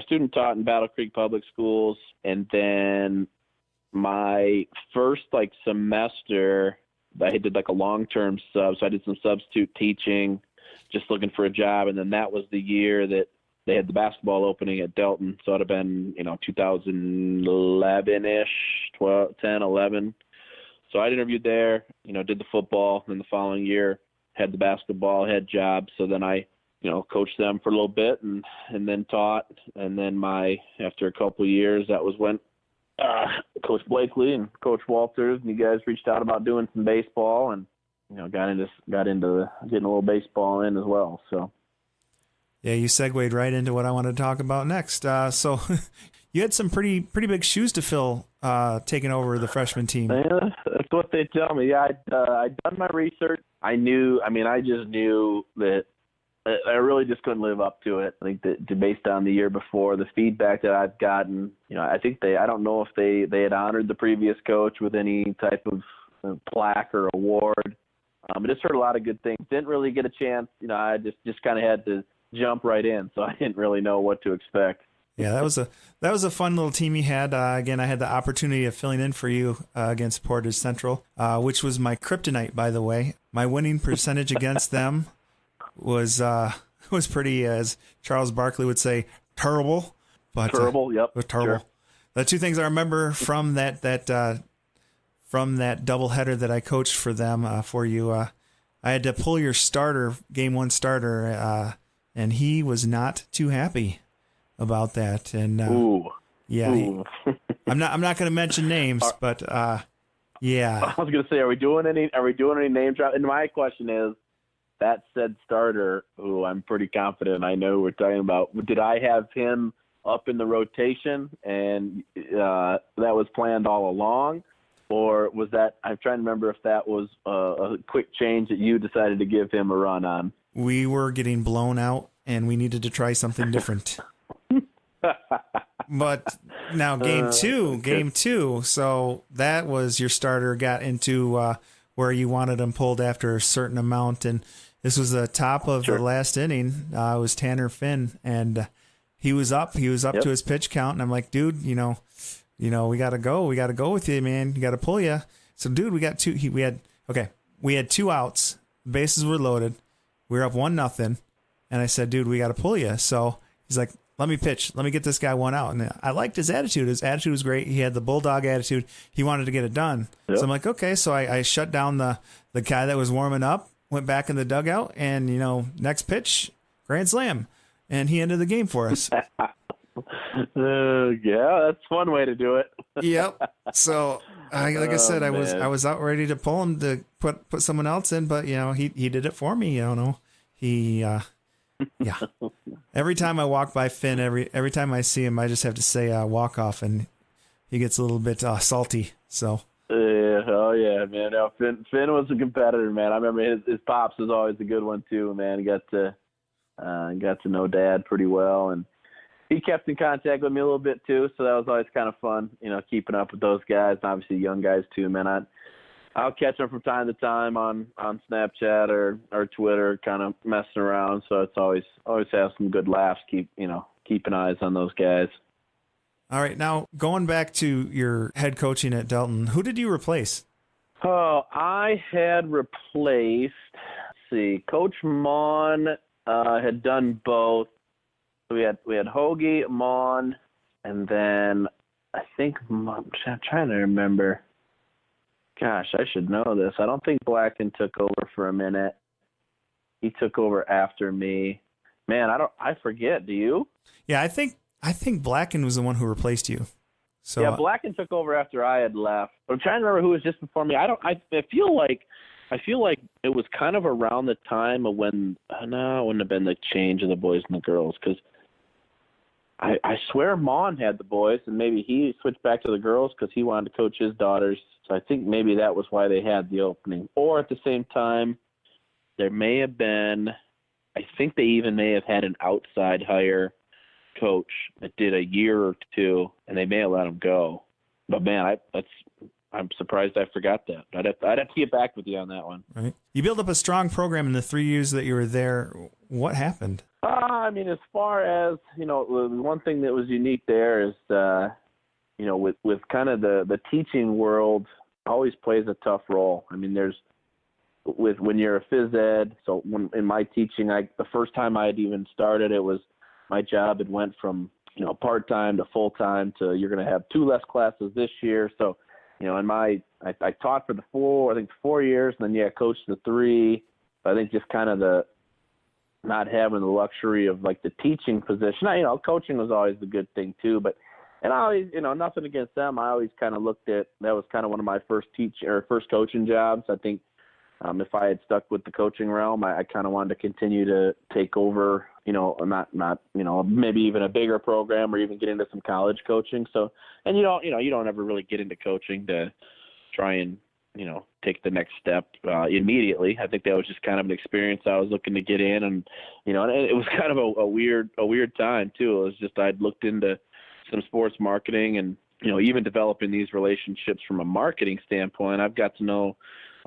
student taught in Battle Creek Public Schools, and then my first semester I did a long-term sub. So I did some substitute teaching, just looking for a job, and then that was the year that they had the basketball opening at Delton. So it'd have been 2011-ish, 10, 11. So I interviewed there, did the football. Then the following year had the basketball head job. So then I, coached them for a little bit and then taught. And then after a couple of years, that was when Coach Blakely and Coach Walters and you guys reached out about doing some baseball, and got into getting a little baseball in as well. So yeah, you segued right into what I wanted to talk about next. So you had some pretty big shoes to fill taking over the freshman team. Yeah, that's what they tell me. Yeah, I'd done my research. I just knew that I really just couldn't live up to it. I think that based on the year before, the feedback that I've gotten, I think I don't know if they had honored the previous coach with any type of plaque or award. I just heard a lot of good things. Didn't really get a chance. I just kind of had to jump right in, so I didn't really know what to expect. Yeah, that was a fun little team you had. Again, I had the opportunity of filling in for you against Portage Central, which was my kryptonite, by the way. My winning percentage against them was pretty, as Charles Barkley would say, terrible. But terrible, yep, it was terrible. Sure. The two things I remember from that doubleheader that I coached for them for you, I had to pull your starter, game one starter, and he was not too happy about that. And yeah, Ooh. I'm not going to mention names, but yeah. I was going to say, are we doing any name drop? And my question is, that said starter, who I'm pretty confident I know who we're talking about, did I have him up in the rotation and that was planned all along? Or was that, I'm trying to remember if that was a quick change that you decided to give him a run on? We were getting blown out and we needed to try something different. But now game two, so that was your starter got into where you wanted him pulled after a certain amount, and this was the top of the last inning. It was Tanner Finn, and he was up to his pitch count, and I'm like, dude, we gotta go with you, man. You gotta pull you. So, dude, we had 2 outs, bases were loaded, we were up 1-0, and I said, dude, we gotta pull you. So he's like, let me pitch. Let me get this guy one out. And I liked his attitude. His attitude was great. He had the bulldog attitude. He wanted to get it done. Yep. So I'm like, okay. So I shut down the guy that was warming up, went back in the dugout, and, next pitch, grand slam. And he ended the game for us. Yeah, that's one way to do it. Yep. So, I said, I was out ready to pull him to put someone else in, but, he did it for me. He yeah. Every time I walk by Finn, every time I see him, I just have to say walk off, and he gets a little bit salty. So. Oh yeah, man. No, Finn was a competitor, man. I remember his pops was always a good one too, man. Got to know Dad pretty well, and he kept in contact with me a little bit too. So that was always kind of fun, keeping up with those guys, and obviously young guys too, man. I'll catch them from time to time on Snapchat or Twitter, kind of messing around. So it's always have some good laughs. Keeping eyes on those guys. All right, now going back to your head coaching at Delton, who did you replace? Oh, I had replaced. Let's see, Coach Mon had done both. We had Hoagie, Mon, and then I think I'm trying to remember. Gosh, I should know this. I don't think Blacken took over for a minute. He took over after me. Man, I forget. Do you? Yeah, I think Blacken was the one who replaced you. So yeah, Blacken took over after I had left. But I'm trying to remember who was just before me. I feel like it was kind of around the time of when it wouldn't have been the change of the boys and the girls, because I swear Mon had the boys, and maybe he switched back to the girls because he wanted to coach his daughters. So I think maybe that was why they had the opening. Or at the same time, there may have been, I think they even may have had an outside hire coach that did a year or two, and they may have let him go. But man, I'm surprised I forgot that. I'd have to get back with you on that one. Right. You built up a strong program in the 3 years that you were there. What happened? I mean, as far as, the one thing that was unique there is, with kind of the teaching world always plays a tough role. I mean, when you're a phys ed, so in my teaching, the first time I had even started, my job had went from, part-time to full-time to you're going to have 2 less classes this year. So, I taught for the 4 years, and then, coached the 3. I think just kind of not having the luxury of like the teaching position. Coaching was always the good thing too, and I always, nothing against them. I always kind of looked at, that was kind of one of my first coaching jobs. I think if I had stuck with the coaching realm, I kind of wanted to continue to take over, not maybe even a bigger program or even get into some college coaching. So, and you don't ever really get into coaching to try and, take the next step immediately. I think that was just kind of an experience I was looking to get in, and and it was kind of a weird time too. It was just, I'd looked into some sports marketing and, even developing these relationships from a marketing standpoint. I've got to know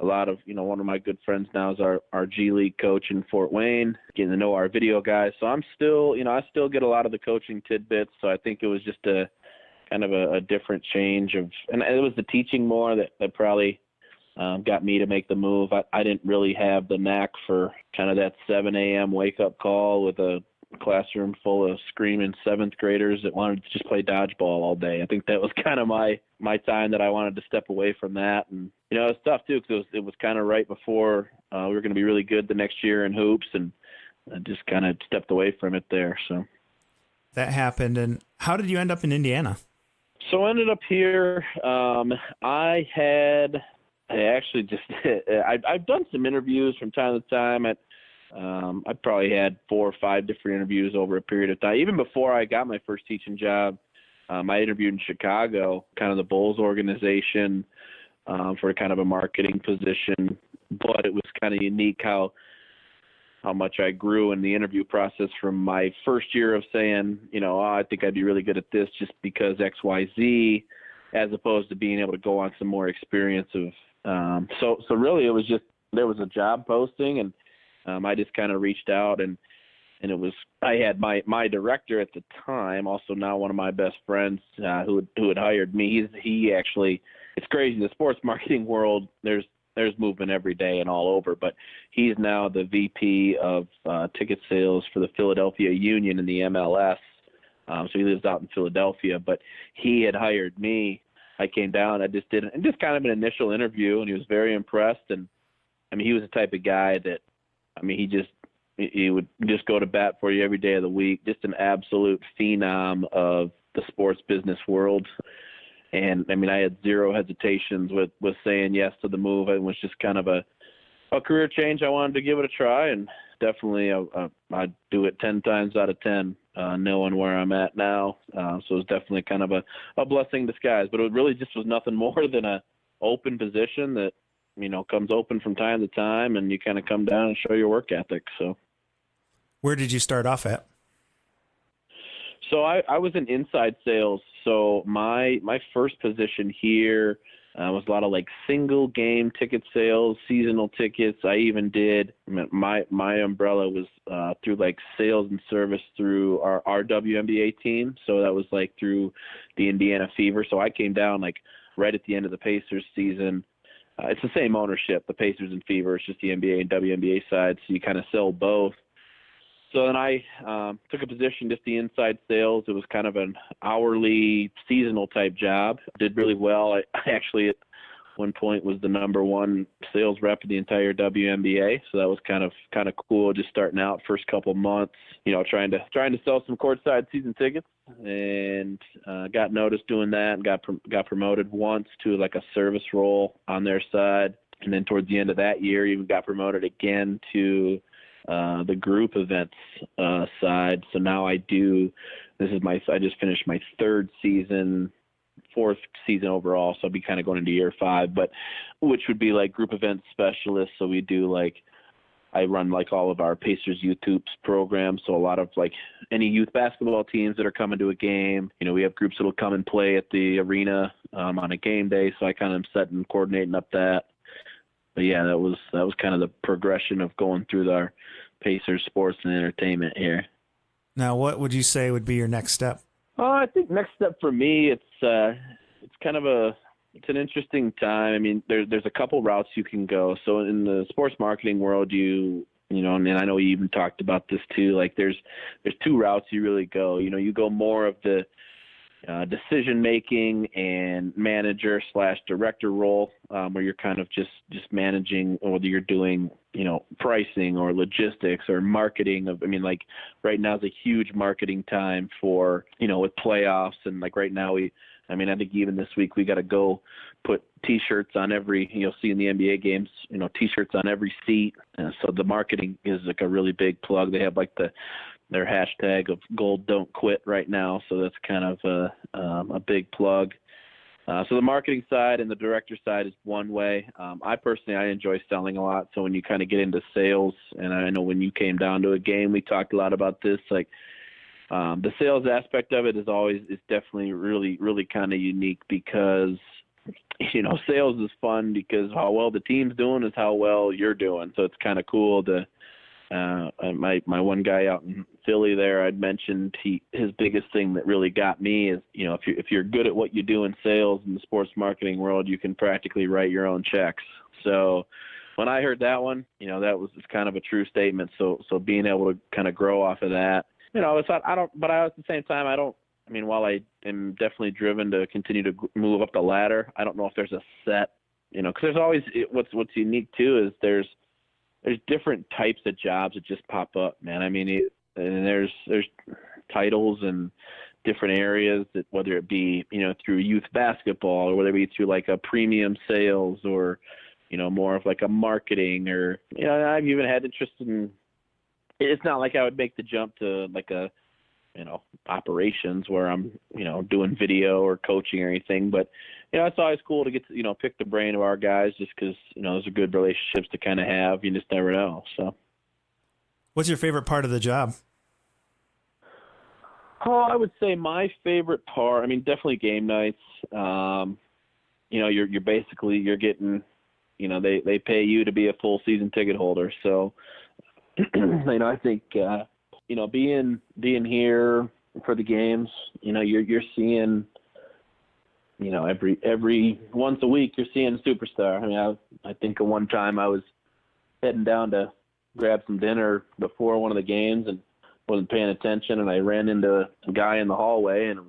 a lot of, one of my good friends now is our G League coach in Fort Wayne, getting to know our video guys. So I'm still, I still get a lot of the coaching tidbits. So I think it was just a kind of a different change and it was the teaching more that probably got me to make the move. I didn't really have the knack for kind of that 7 a.m. wake-up call with a classroom full of screaming 7th graders that wanted to just play dodgeball all day. I think that was kind of my time that I wanted to step away from that. And, it was tough too, because it was kind of right before we were going to be really good the next year in hoops, and I just kind of stepped away from it there. So that happened. And how did you end up in Indiana? So I ended up here. I've done some interviews from time to time. I probably had 4 or 5 different interviews over a period of time. Even before I got my first teaching job, I interviewed in Chicago, kind of the Bulls organization, for kind of a marketing position. But it was kind of unique how much I grew in the interview process from my first year of saying, I think I'd be really good at this just because X, Y, Z, as opposed to being able to go on some more experience of. So really it was just, there was a job posting, and I just kind of reached out, and it was, I had my director at the time, also now one of my best friends, who had hired me. He actually, it's crazy. The sports marketing world, there's movement every day and all over, but he's now the VP of ticket sales for the Philadelphia Union in the MLS. So he lives out in Philadelphia, but he had hired me. I came down, I just did just kind of an initial interview, and he was very impressed. And I mean, he was the type of guy that, I mean, he would just go to bat for you every day of the week, just an absolute phenom of the sports business world. And I mean, I had zero hesitations with saying yes to the move. It was just kind of a career change. I wanted to give it a try, and definitely I'd do it 10 times out of 10, knowing where I'm at now. So it was definitely kind of a blessing in disguise, but it really just was nothing more than a open position that, comes open from time to time, and you kind of come down and show your work ethic. So where did you start off at? So I was in inside sales. So my first position here was a lot of like single game ticket sales, seasonal tickets. I even did, my umbrella was through like sales and service through our WNBA team. So that was like through the Indiana Fever. So I came down like right at the end of the Pacers season. It's the same ownership, the Pacers and Fever. It's just the NBA and WNBA side. So you kind of sell both. So then I took a position, just the inside sales. It was kind of an hourly, seasonal type job. Did really well. I actually at one point was the number 1 sales rep in the entire WNBA. So that was kind of cool, just starting out first couple months, trying to sell some courtside season tickets, and got noticed doing that, and got promoted once to like a service role on their side. And then towards the end of that year, even got promoted again to the group events side. So now I just finished my 3rd season, 4th season overall. So I'll be kind of going into year 5, but which would be like group event specialist. So we do I run like all of our Pacers Youth Hoops programs. So a lot of like any youth basketball teams that are coming to a game, we have groups that'll come and play at the arena on a game day. So I kind of am setting and coordinating up that. But yeah, that was kind of the progression of going through our Pacers sports and entertainment here. Now, what would you say would be your next step? I think next step for me, it's kind of it's an interesting time. I mean, there's a couple routes you can go. So in the sports marketing world, you know, and I know we even talked about this too. Like there's two routes you really go. You know, you go more of the decision making and manager / director role, where you're kind of just managing, whether you're doing, you know, pricing or logistics or marketing I mean, like right now is a huge marketing time for, you know, with playoffs. And like right now I think even this week we got to go put T-shirts on every, you'll see in the NBA games, you know, T-shirts on every seat. So the marketing is like a really big plug. They have like their hashtag of gold don't quit right now. So that's kind of a big plug. So the marketing side and the director side is one way. I personally enjoy selling a lot. So when you kind of get into sales, and I know when you came down to a game, we talked a lot about this, like the sales aspect of it is definitely really, really kind of unique because, you know, sales is fun because how well the team's doing is how well you're doing. So it's kind of cool to, my one guy out in Philly there, I'd mentioned his biggest thing that really got me is, you know, if you're good at what you do in sales in the sports marketing world, you can practically write your own checks. So when I heard that one, you know, it's kind of a true statement. So being able to kind of grow off of that, you know, at the same time, while I am definitely driven to continue to move up the ladder, I don't know if there's a set, you know, because there's always, what's unique too is there's different types of jobs that just pop up, man. I mean, and there's titles and different areas that, whether it be, you know, through youth basketball or whether it be through like a premium sales or, you know, more of like a marketing or, you know, I've even had interest in, it's not like I would make the jump to like a, you know, operations where I'm, you know, doing video or coaching or anything, but, you know, it's always cool to get to, you know, pick the brain of our guys just because, you know, those are good relationships to kind of have. You just never know. So what's your favorite part of the job? Oh, I would say my favorite part, I mean, definitely game nights. You know, you're basically, you're getting, you know, they pay you to be a full season ticket holder. So, you know, I think, you know, being here for the games, you know, you're seeing, you know, every once a week you're seeing a superstar. I mean, I think at one time I was heading down to grab some dinner before one of the games and wasn't paying attention, and I ran into a guy in the hallway, and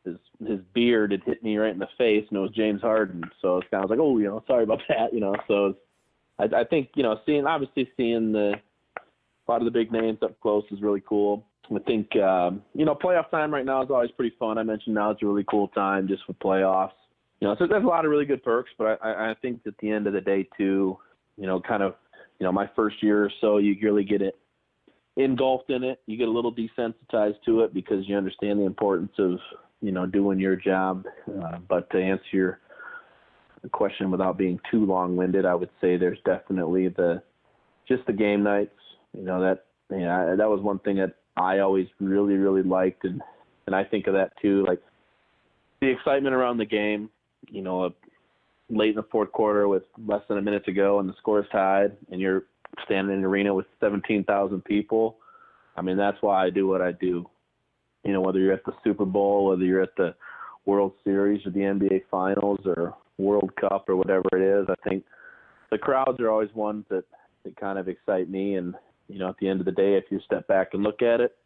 his beard had hit me right in the face, and it was James Harden. So it's kind of like, oh, you know, sorry about that, you know. So I think, you know, seeing a lot of the big names up close is really cool. I think, you know, playoff time right now is always pretty fun. I mentioned now it's a really cool time just with playoffs. You know, so there's a lot of really good perks, but I think at the end of the day, too, you know, kind of, you know, my first year or so, you really get it engulfed in it. You get a little desensitized to it because you understand the importance of, you know, doing your job. But to answer your question without being too long-winded, I would say there's definitely just the game nights. You know, that was one thing that I always really, really liked. And I think of that too, like the excitement around the game, you know, late in the fourth quarter with less than a minute to go and the score is tied and you're standing in an arena with 17,000 people. I mean, that's why I do what I do. You know, whether you're at the Super Bowl, whether you're at the World Series or the NBA Finals or World Cup or whatever it is, I think the crowds are always ones that kind of excite me. And, you know, at the end of the day, if you step back and look at it,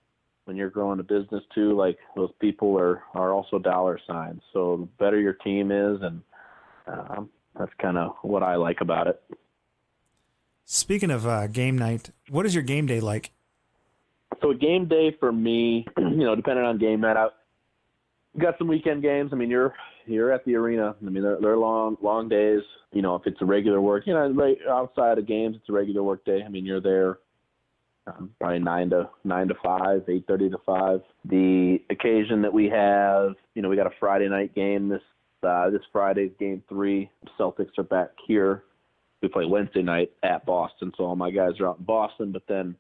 when you're growing a business too, like those people are also dollar signs. So the better your team is, and that's kind of what I like about it. Speaking of game night, what is your game day like? So a game day for me, you know, depending on game night, you got some weekend games. I mean, you're at the arena. I mean, they're long days. You know, if it's a regular work, you know, right outside of games, it's a regular work day. I mean, you're there probably 9 to 5, 8:30 to 5. The occasion that we have, you know, we got a Friday night game. This Friday's game 3. Celtics are back here. We play Wednesday night at Boston, so all my guys are out in Boston. But then,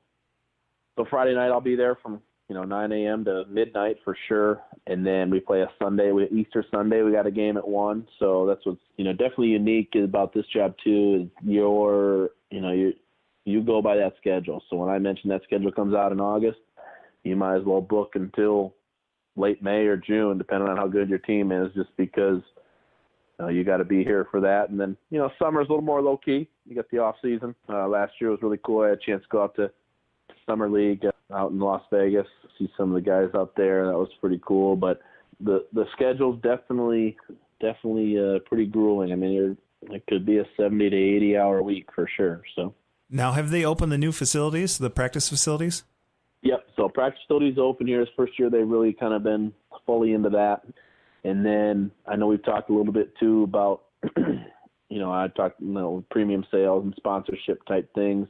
so Friday night I'll be there from 9 a.m. to midnight for sure. And then we play a Sunday, Easter Sunday, we got a game at 1. So that's what's, definitely unique about this job too, is you go by that schedule. So when I mentioned that schedule comes out in August, you might as well book until late May or June, depending on how good your team is, just because you got to be here for that. And then, summer's a little more low key. You got the off season. Last year was really cool. I had a chance to go out to Summer League out in Las Vegas, see some of the guys out there. That was pretty cool. But the schedule's definitely pretty grueling. I mean, it could be a 70 to 80 hour week for sure. So now, have they opened the new facilities, the practice facilities? Yep. So practice facilities open here. This first year they've really kind of been fully into that. And then I know we've talked a little bit too about, I talked, premium sales and sponsorship type things.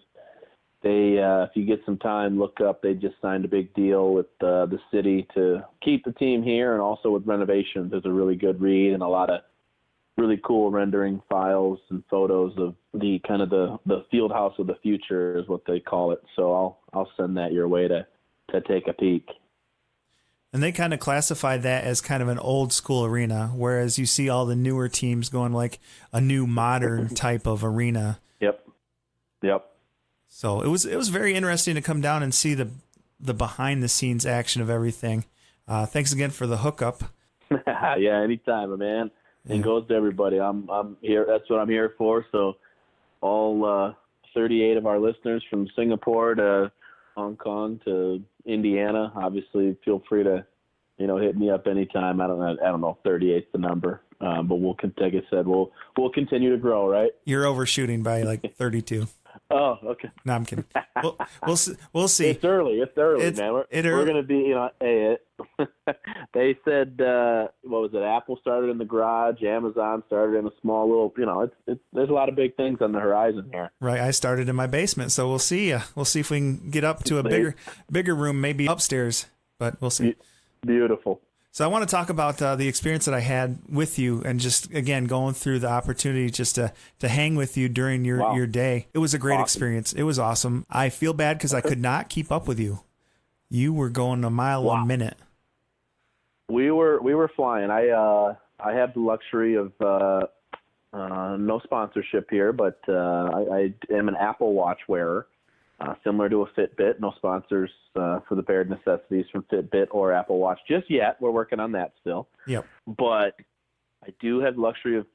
They, if you get some time, look up, they just signed a big deal with the city to keep the team here, and also with renovations. There's a really good read and a lot of really cool rendering files and photos of the kind of the field house of the future is what they call it. So I'll send that your way to take a peek. And they kind of classify that as kind of an old school arena, whereas you see all the newer teams going like a new modern type of arena. Yep. So it was very interesting to come down and see the behind the scenes action of everything. Thanks again for the hookup. Yeah, anytime, man. And goes to everybody. I'm here. That's what I'm here for. So all 38 of our listeners from Singapore to Hong Kong to Indiana, obviously feel free to, hit me up anytime. I don't know if 38's the number, but like I said, we'll continue to grow, right? You're overshooting by like 32. Oh, okay. No, I'm kidding. We'll see. It's early, man. We're going to be, they said, what was it? Apple started in the garage. Amazon started in a small little, there's a lot of big things on the horizon here. Right. I started in my basement, so we'll see. We'll see if we can get up to a bigger room, maybe upstairs, but we'll see. Beautiful. So I want to talk about the experience that I had with you, and just, again, going through the opportunity just to hang with you during your day. It was a great experience. It was awesome. I feel bad because I could not keep up with you. You were going a mile a minute. We were flying. I have the luxury of no sponsorship here, but I am an Apple Watch wearer. Similar to a Fitbit, no sponsors for the Baird Necessities from Fitbit or Apple Watch just yet. We're working on that still. Yep. But I do have the luxury of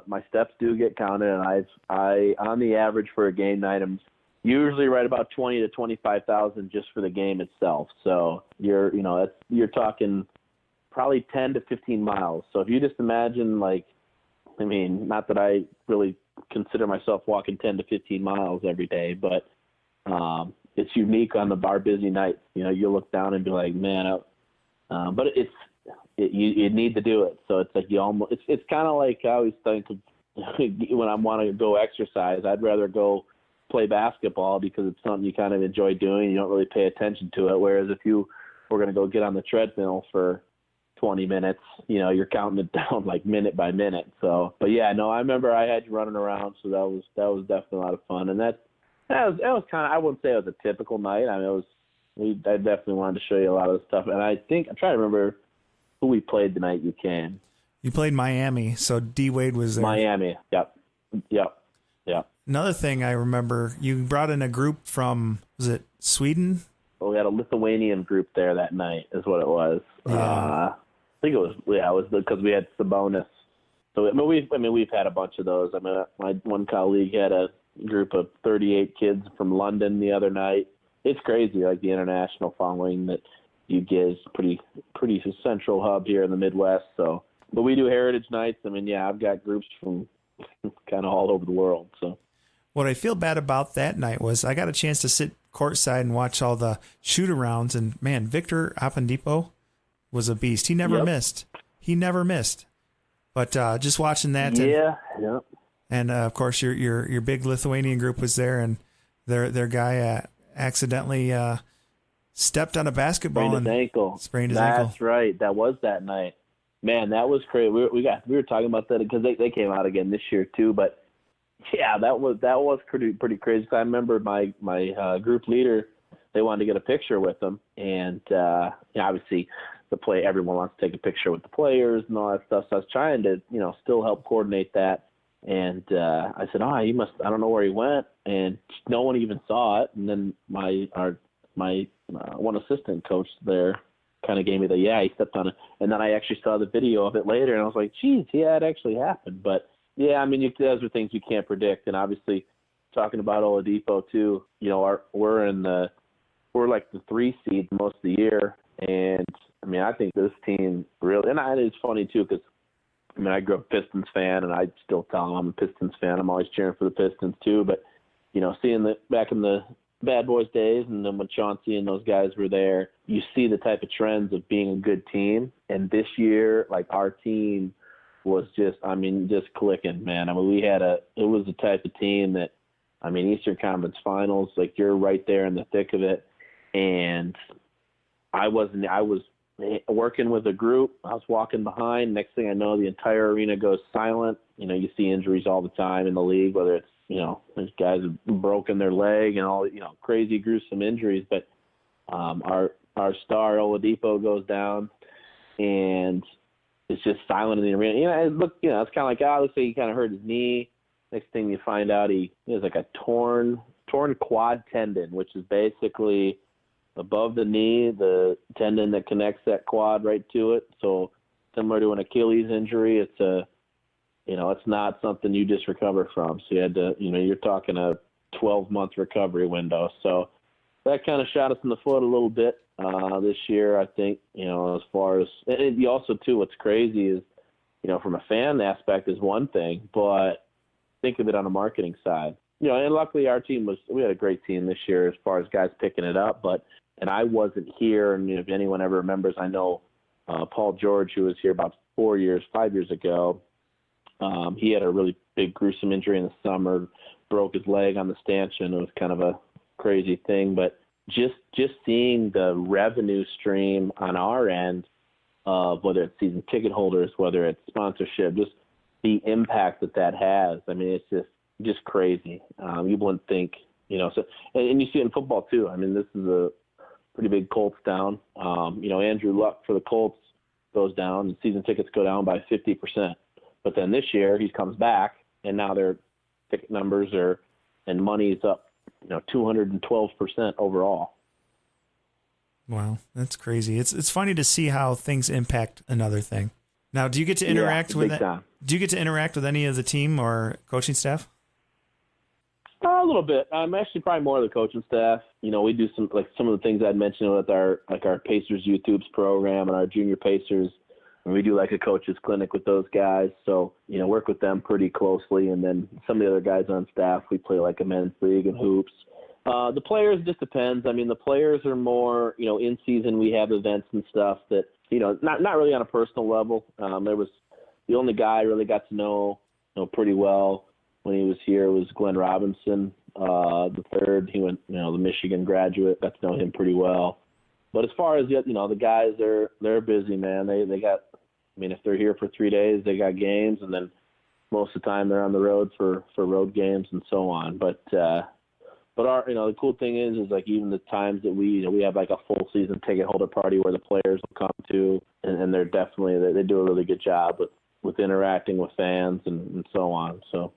my steps do get counted, and I on the average for a game night, I'm usually right about 20 to 25,000 just for the game itself. So you're talking probably 10 to 15 miles. So if you just imagine, not that I really consider myself walking 10 to 15 miles every day, but it's unique on our busy nights. You look down and be like, man, but you need to do it. So it's like it's kind of like I always think of when I want to go exercise, I'd rather go play basketball because it's something you kind of enjoy doing. You don't really pay attention to it. Whereas if you were going to go get on the treadmill for 20 minutes, you're counting it down like minute by minute. So, but yeah, no, I remember I had you running around. So that was definitely a lot of fun. And that was kind of, I wouldn't say it was a typical night. I mean, I definitely wanted to show you a lot of the stuff. And I'm trying to remember who we played the night you came. You played Miami, so D Wade was there. Miami, yep. Another thing I remember, you brought in a group from, was it Sweden? Well, we had a Lithuanian group there that night is what it was. Yeah. I think it was because we had Sabonis. So we've had a bunch of those. I mean, my one colleague had a group of 38 kids from London the other night. It's crazy, like the international following that you get is pretty central hub here in the Midwest. So, but we do heritage nights. I mean, yeah, I've got groups from kind of all over the world. So, what I feel bad about that night was I got a chance to sit courtside and watch all the shoot-arounds, and man, Victor Apandipo was a beast. He never missed. But just watching that, and of course your big Lithuanian group was there, and their guy accidentally stepped on a basketball sprained his ankle. That's right. That was that night. Man, that was crazy. We were talking about that because they came out again this year too. But yeah, that was pretty crazy. I remember my group leader they wanted to get a picture with him. And obviously everyone wants to take a picture with the players and all that stuff. So I was trying to, still help coordinate that. And I said, I don't know where he went. And no one even saw it. And then my one assistant coach there kind of gave me he stepped on it. And then I actually saw the video of it later, and I was like, geez, yeah, it actually happened. But yeah, I mean, those are things you can't predict. And obviously, talking about Oladipo too, we're like the 3 seed most of the year. And I mean, I think this team really, and it's funny too, because I mean, I grew up a Pistons fan, and I still tell them I'm a Pistons fan. I'm always cheering for the Pistons too. But seeing back in the Bad Boys days, and then when Chauncey and those guys were there, you see the type of trends of being a good team. And this year, like, our team was just clicking, man. I mean, it was the type of team that, I mean, Eastern Conference Finals, like, you're right there in the thick of it. And I was working with a group. I was walking behind. Next thing I know, the entire arena goes silent. You see injuries all the time in the league, whether it's, these guys have broken their leg and all, crazy, gruesome injuries. But our star Oladipo goes down, and it's just silent in the arena. It's kind of like, let's say he kind of hurt his knee. Next thing you find out, he has like a torn quad tendon, which is basically above the knee, the tendon that connects that quad right to it. So similar to an Achilles injury, it's not something you just recover from. So you had to, you're talking a 12-month recovery window. So that kind of shot us in the foot a little bit this year, I think, as far as, and you also too, what's crazy is, from a fan aspect is one thing, but think of it on a marketing side. And luckily our team we had a great team this year as far as guys picking it up, and I wasn't here. And if anyone ever remembers, I know Paul George, who was here about 5 years ago, he had a really big gruesome injury in the summer, broke his leg on the stanchion. It was kind of a crazy thing, but just seeing the revenue stream on our end of whether it's season ticket holders, whether it's sponsorship, just the impact that has. I mean, it's just crazy. You wouldn't think, so, and you see it in football too. I mean, this is a pretty big Colts down. Andrew Luck for the Colts goes down, and season tickets go down by 50%. But then this year he comes back, and now their ticket numbers and money's up, 212% overall. Wow, that's crazy. It's funny to see how things impact another thing. Now, do you get to interact with it? Do you get to interact with any of the team or coaching staff? A little bit. I'm actually probably more of the coaching staff. We do some of the things I'd mentioned with our Pacers Youth Hoops program and our junior Pacers. And we do like a coach's clinic with those guys. So, work with them pretty closely. And then some of the other guys on staff, we play like a men's league and hoops. The players just depends. I mean, the players are more, in season we have events and stuff that, not really on a personal level. There was the only guy I really got to know pretty well when he was here was Glenn Robinson, the third. He went, the Michigan graduate. Got to know him pretty well. But as far as the guys, they're busy, man. They got, if they're here for 3 days, they got games, and then most of the time they're on the road for road games and so on. But our, the cool thing is like even the times that we have like a full season ticket holder party where the players will come to, and they're definitely, they do a really good job with interacting with fans and so on. So.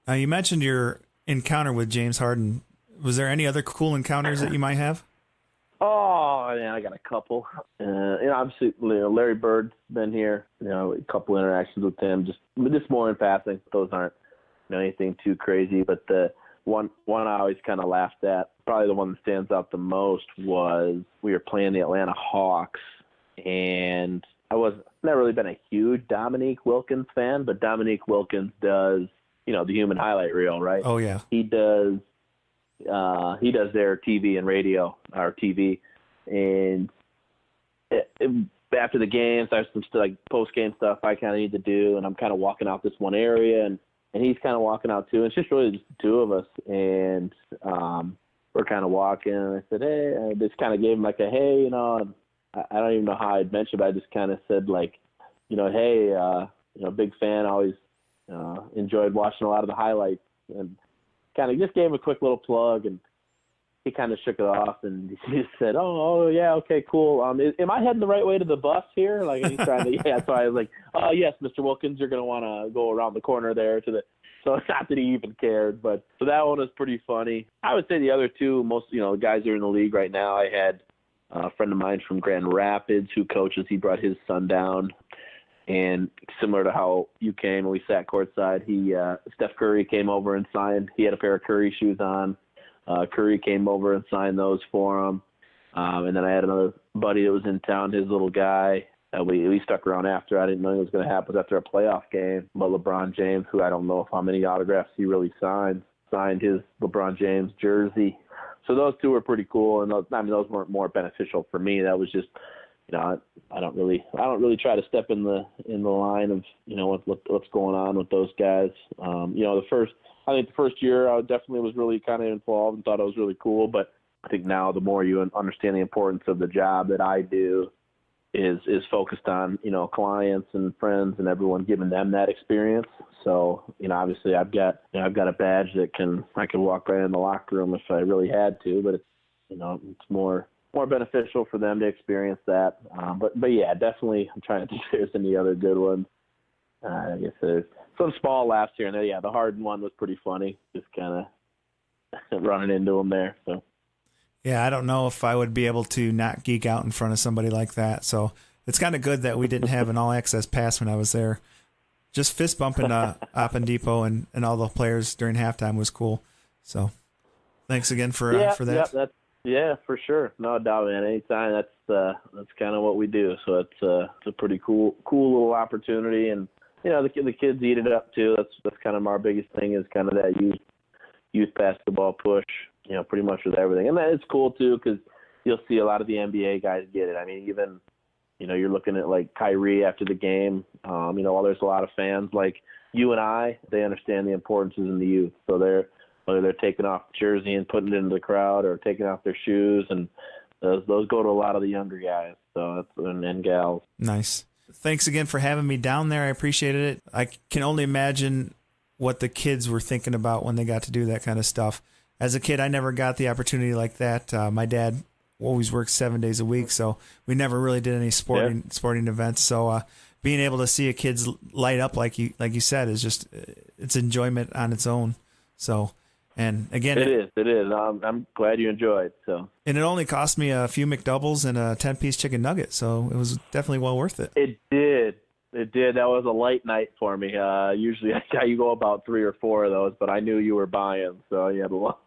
You mentioned your encounter with James Harden. Was there any other cool encounters that you might have? Oh, man, I got a couple. Obviously, Larry Bird's been here. A couple interactions with him, just more in passing. Those aren't anything too crazy. But the one I always kind of laughed at, probably the one that stands out the most, was we were playing the Atlanta Hawks, and I was never really been a huge Dominique Wilkins fan, but Dominique Wilkins does the human highlight reel, right? Oh yeah, he does. He does their TV and radio, or TV, and after the games, there's some post-game stuff I kind of need to do, and I'm kind of walking out this one area, and he's kind of walking out too. And it's just really just the two of us, and we're kind of walking, and I said, hey, I just kind of gave him like a, hey, I don't even know how I'd mention, but I just kind of said hey, big fan, always enjoyed watching a lot of the highlights, and kind of just gave him a quick little plug. And he kind of shook it off and he just said, "Oh, yeah, okay, cool. Am I heading the right way to the bus here?" Like, and he's trying to, yeah. So I was like, "Oh, yes, Mr. Wilkins, you're going to want to go around the corner there to the." So not that he even cared, but so that one was pretty funny. I would say the other two, most, the guys that are in the league right now. I had a friend of mine from Grand Rapids who coaches. He brought his son down, and similar to how you came and we sat courtside, Steph Curry came over and signed. He had a pair of Curry shoes on. Curry came over and signed those for him. And then I had another buddy that was in town, his little guy. We stuck around after. I didn't know it was going to happen after a playoff game. But LeBron James, who I don't know how many autographs he really signed his LeBron James jersey. So those two were pretty cool. And those weren't more beneficial for me. That was just, I don't really try to step in the line of, what's going on with those guys. I think the first year I definitely was really kind of involved and thought it was really cool. But I think now the more you understand the importance of the job that I do is focused on, clients and friends and everyone, giving them that experience. So, obviously I've got a badge that I can walk right in the locker room if I really had to, but it's, it's more beneficial for them to experience that. But yeah, definitely I'm trying to think if there's any other good ones. I guess there's some small laughs here and there. Yeah, the Harden one was pretty funny, just kind of running into him there. So. Yeah, I don't know if I would be able to not geek out in front of somebody like that. So it's kind of good that we didn't have an all-access pass when I was there. Just fist bumping Oppendipo and all the players during halftime was cool. So thanks again for that. Yeah, for sure. No doubt, man. Anytime, that's kind of what we do. So it's a pretty cool little opportunity, and the kids eat it up too. That's kind of our biggest thing, is kind of that youth basketball push. Pretty much with everything, and that is cool too, because you'll see a lot of the NBA guys get it. I mean, even you're looking at like Kyrie after the game. While there's a lot of fans like you and I, they understand the importance in the youth. So whether they're taking off the jersey and putting it into the crowd, or taking off their shoes, and those go to a lot of the younger guys. So and gals. Nice. Thanks again for having me down there. I appreciated it. I can only imagine what the kids were thinking about when they got to do that kind of stuff. As a kid, I never got the opportunity like that. My dad always worked 7 days a week, so we never really did any sporting events. So being able to see a kid's light up like you said is just, it's enjoyment on its own. So, and again, it is. I'm glad you enjoyed. So, and it only cost me a few McDoubles and a 10-piece chicken nugget, so it was definitely well worth it. It did. That was a light night for me. Usually you go about 3 or 4 of those, but I knew you were buying, so you had a lot.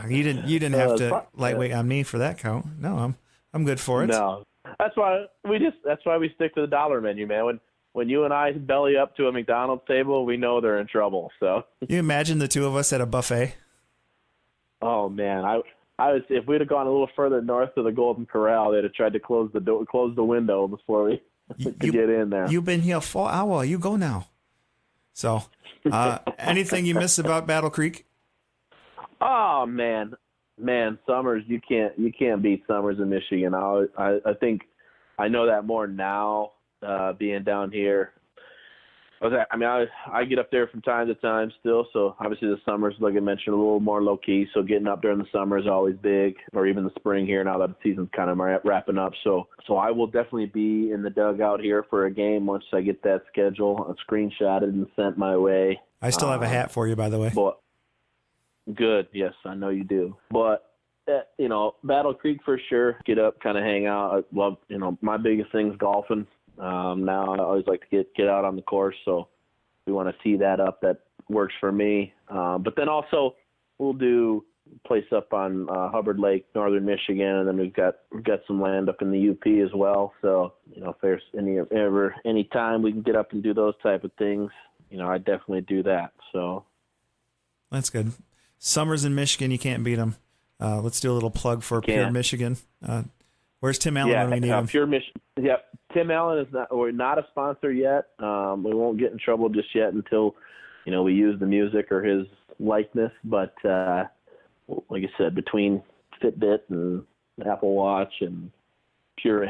You didn't have to lightweight on me for that count. No, I'm good for it. No, that's why we stick to the dollar menu, man. When you and I belly up to a McDonald's table, we know they're in trouble. So you imagine the two of us at a buffet? Oh man, I was, if we'd have gone a little further north to the Golden Corral, they'd have tried to close the window before we could get in there. You've been here 4 hours. You go now. So, anything you miss about Battle Creek? Oh man, summers, you can't beat summers in Michigan. I think I know that more now, being down here. I get up there from time to time still, so obviously the summers, like I mentioned, a little more low-key, so getting up during the summer is always big, or even the spring here now that the season's kind of wrapping up. So I will definitely be in the dugout here for a game once I get that schedule screenshotted and sent my way. I still have a hat for you, by the way. But good, yes, I know you do. But, Battle Creek for sure, get up, kind of hang out. I love, my biggest thing is golfing. Now I always like to get out on the course, so we want to tee that up. That works for me. But then also we'll do place up on Hubbard Lake, northern Michigan, and then we've got some land up in the UP as well. So if there's any time we can get up and do those type of things, I definitely do that. So that's good. Summers in Michigan, you can't beat them. Let's do a little plug for Pure Michigan. Where's Tim Allen when we need him? Pure Michigan. Yeah, Tim Allen we're not a sponsor yet. We won't get in trouble just yet until, we use the music or his likeness. But like I said, between Fitbit and Apple Watch and Pure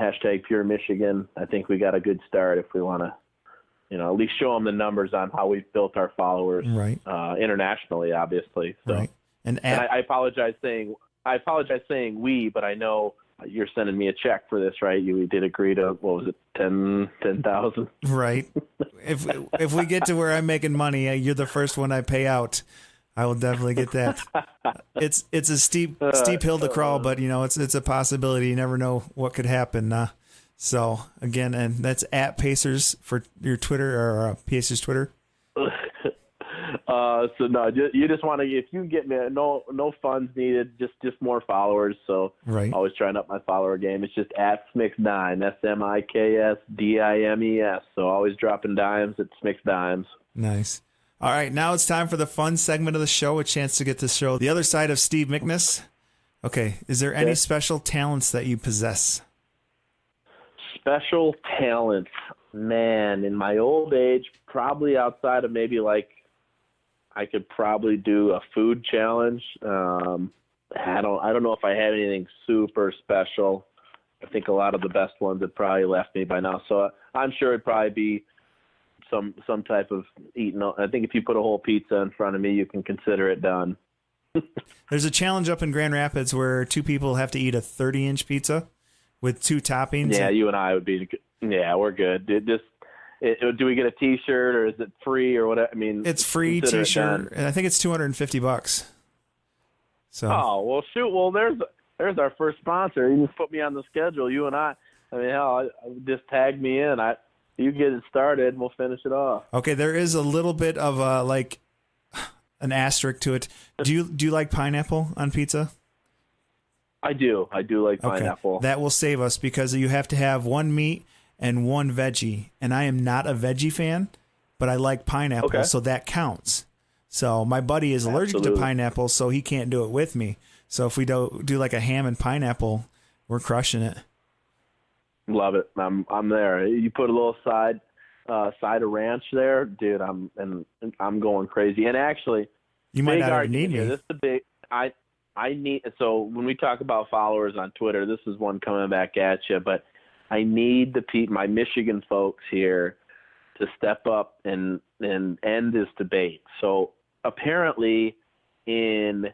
Michigan, I think we got a good start if we want to, at least show them the numbers on how we've built our followers, right? Internationally, obviously. So. Right. And I apologize saying I apologize saying we, but I know you're sending me a check for this, right? You did agree to, what was it, 10,000? Right. If we get to where I'm making money, you're the first one I pay out. I will definitely get that. It's a steep hill to crawl, but it's a possibility. You never know what could happen. So again, and that's at Pacers for your Twitter or Pacers Twitter. So no, you just want to, if you get me, no funds needed, just more followers. So right. Always trying up my follower game. It's just at Smicksdime, SMIKSDIMES. So always dropping dimes at Smicksdimes. Nice. All right, now it's time for the fun segment of the show, a chance to get to show the other side of Steve Miknis. Okay, is there any special talents that you possess? Special talents, man. In my old age, probably outside of maybe like I could probably do a food challenge. I don't know if I had anything super special. I think a lot of the best ones had probably left me by now. So I'm sure it'd probably be some type of eating. I think if you put a whole pizza in front of me, you can consider it done. There's a challenge up in Grand Rapids where two people have to eat a 30-inch pizza with 2 toppings. Yeah, you and I would be. Yeah, we're good. Do we get a T-shirt or is it free or what? I mean, it's free T-shirt, and I think it's $250. So. Oh well, shoot. Well, there's our first sponsor. You just put me on the schedule. You and I mean, hell, just tag me in. You get it started, and we'll finish it off. Okay, there is a little bit of an asterisk to it. Do you like pineapple on pizza? I do. I do like pineapple. Okay. That will save us because you have to have 1 meat and 1 veggie. And I am not a veggie fan, but I like pineapple, so that counts. So my buddy is allergic to pineapple, so he can't do it with me. So if we do like a ham and pineapple, we're crushing it. Love it. I'm there. You put a little side of ranch there, dude. I'm going crazy. And actually, you might not even need me. This is a big. I need. So when we talk about followers on Twitter, this is one coming back at you. But I need my Michigan folks here to step up and end this debate. So apparently, in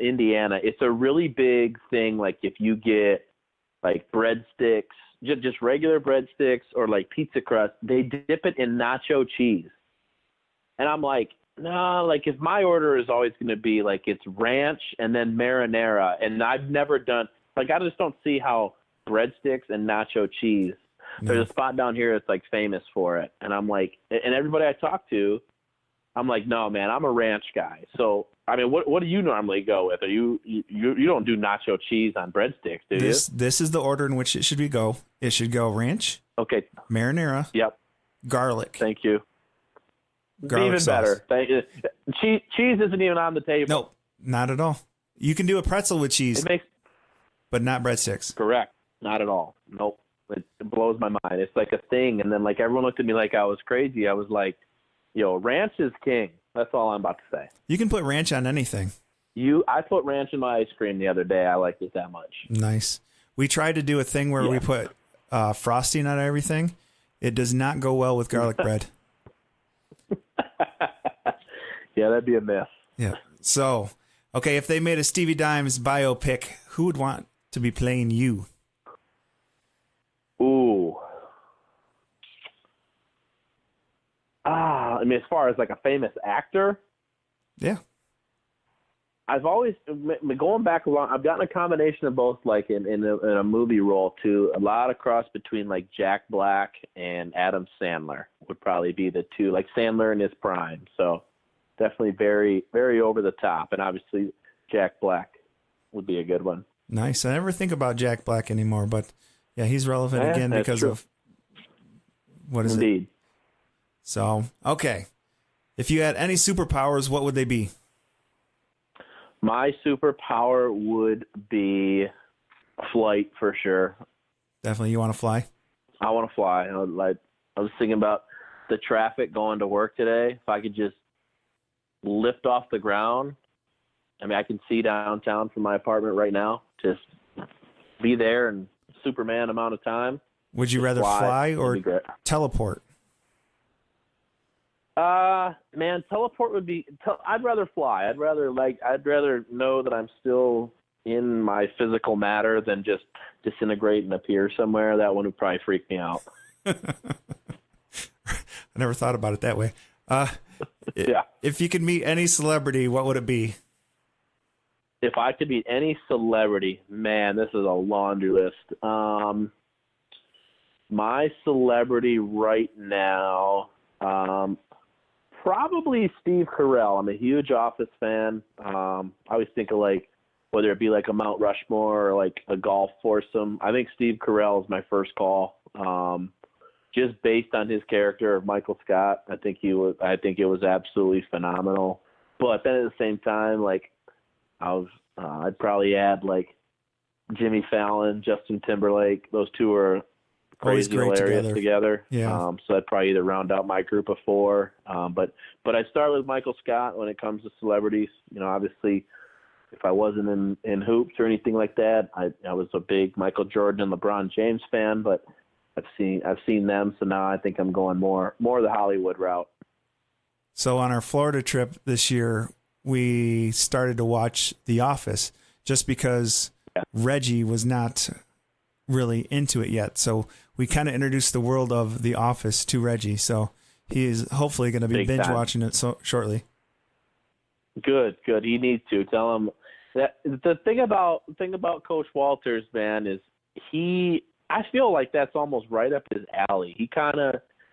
Indiana, it's a really big thing. Like if you get like breadsticks, just regular breadsticks or like pizza crust, they dip it in nacho cheese. And I'm like, no, like if my order is always going to be like it's ranch and then marinara, and I've never done, like I just don't see how breadsticks and nacho cheese, there's a spot down here that's like famous for it. And I'm like, and everybody I talk to, I'm like, no, man, I'm a ranch guy. So, I mean, what do you normally go with? Are you don't do nacho cheese on breadsticks, do you? This is the order in which it should go. It should go ranch. Okay. Marinara. Yep. Garlic. Thank you. Garlic even sauce. Better. Thank you. Cheese isn't even on the table. Nope, not at all. You can do a pretzel with cheese, but not breadsticks. Correct. Not at all. Nope. It blows my mind. It's like a thing, and then like everyone looked at me like I was crazy. I was like, yo, ranch is king. That's all I'm about to say. You can put ranch on anything. I put ranch in my ice cream the other day. I liked it that much. Nice. We tried to do a thing where we put frosting on everything. It does not go well with garlic bread. Yeah, that'd be a mess. Yeah. So, okay, if they made a Stevie Dimes biopic, who would want to be playing you? Ooh. I mean, as far as like a famous actor, yeah, I've always going back a long. I've gotten a combination of both, like in a movie role too. A lot of cross between like Jack Black and Adam Sandler would probably be the two. Like Sandler in his prime, so definitely very, very over the top. And obviously Jack Black would be a good one. Nice. I never think about Jack Black anymore, but yeah, he's relevant again because of what is it? So, okay. If you had any superpowers, what would they be? My superpower would be flight for sure. Definitely. You want to fly? I want to fly. I was thinking about the traffic going to work today. If I could just lift off the ground. I mean, I can see downtown from my apartment right now. Just be there in Superman amount of time. Would you rather fly or teleport? Man, teleport would be. I'd rather fly. I'd rather know that I'm still in my physical matter than just disintegrate and appear somewhere, that one would probably freak me out. I never thought about it that way. Yeah. If you could meet any celebrity, what would it be? If I could meet any celebrity, man, this is a laundry list. My celebrity right now, probably Steve Carell. I'm a huge Office fan. I always think of like, whether it be like a Mount Rushmore or like a golf foursome. I think Steve Carell is my first call. Just based on his character of Michael Scott, I think it was absolutely phenomenal. But then at the same time, like I'd probably add like Jimmy Fallon, Justin Timberlake. Those two are crazy hilarious together. Yeah. So I'd probably either round out my group of four. But I'd start with Michael Scott when it comes to celebrities. You know, obviously, if I wasn't in hoops or anything like that, I was a big Michael Jordan and LeBron James fan. But I've seen them, so now I think I'm going more the Hollywood route. So on our Florida trip this year, we started to watch The Office just because Reggie was not really into it yet. So we kind of introduced the world of The Office to Reggie. So he is hopefully going to be binge watching it shortly. Good. He needs to. Tell him that the thing about Coach Walters, man, is I feel like that's almost right up his alley.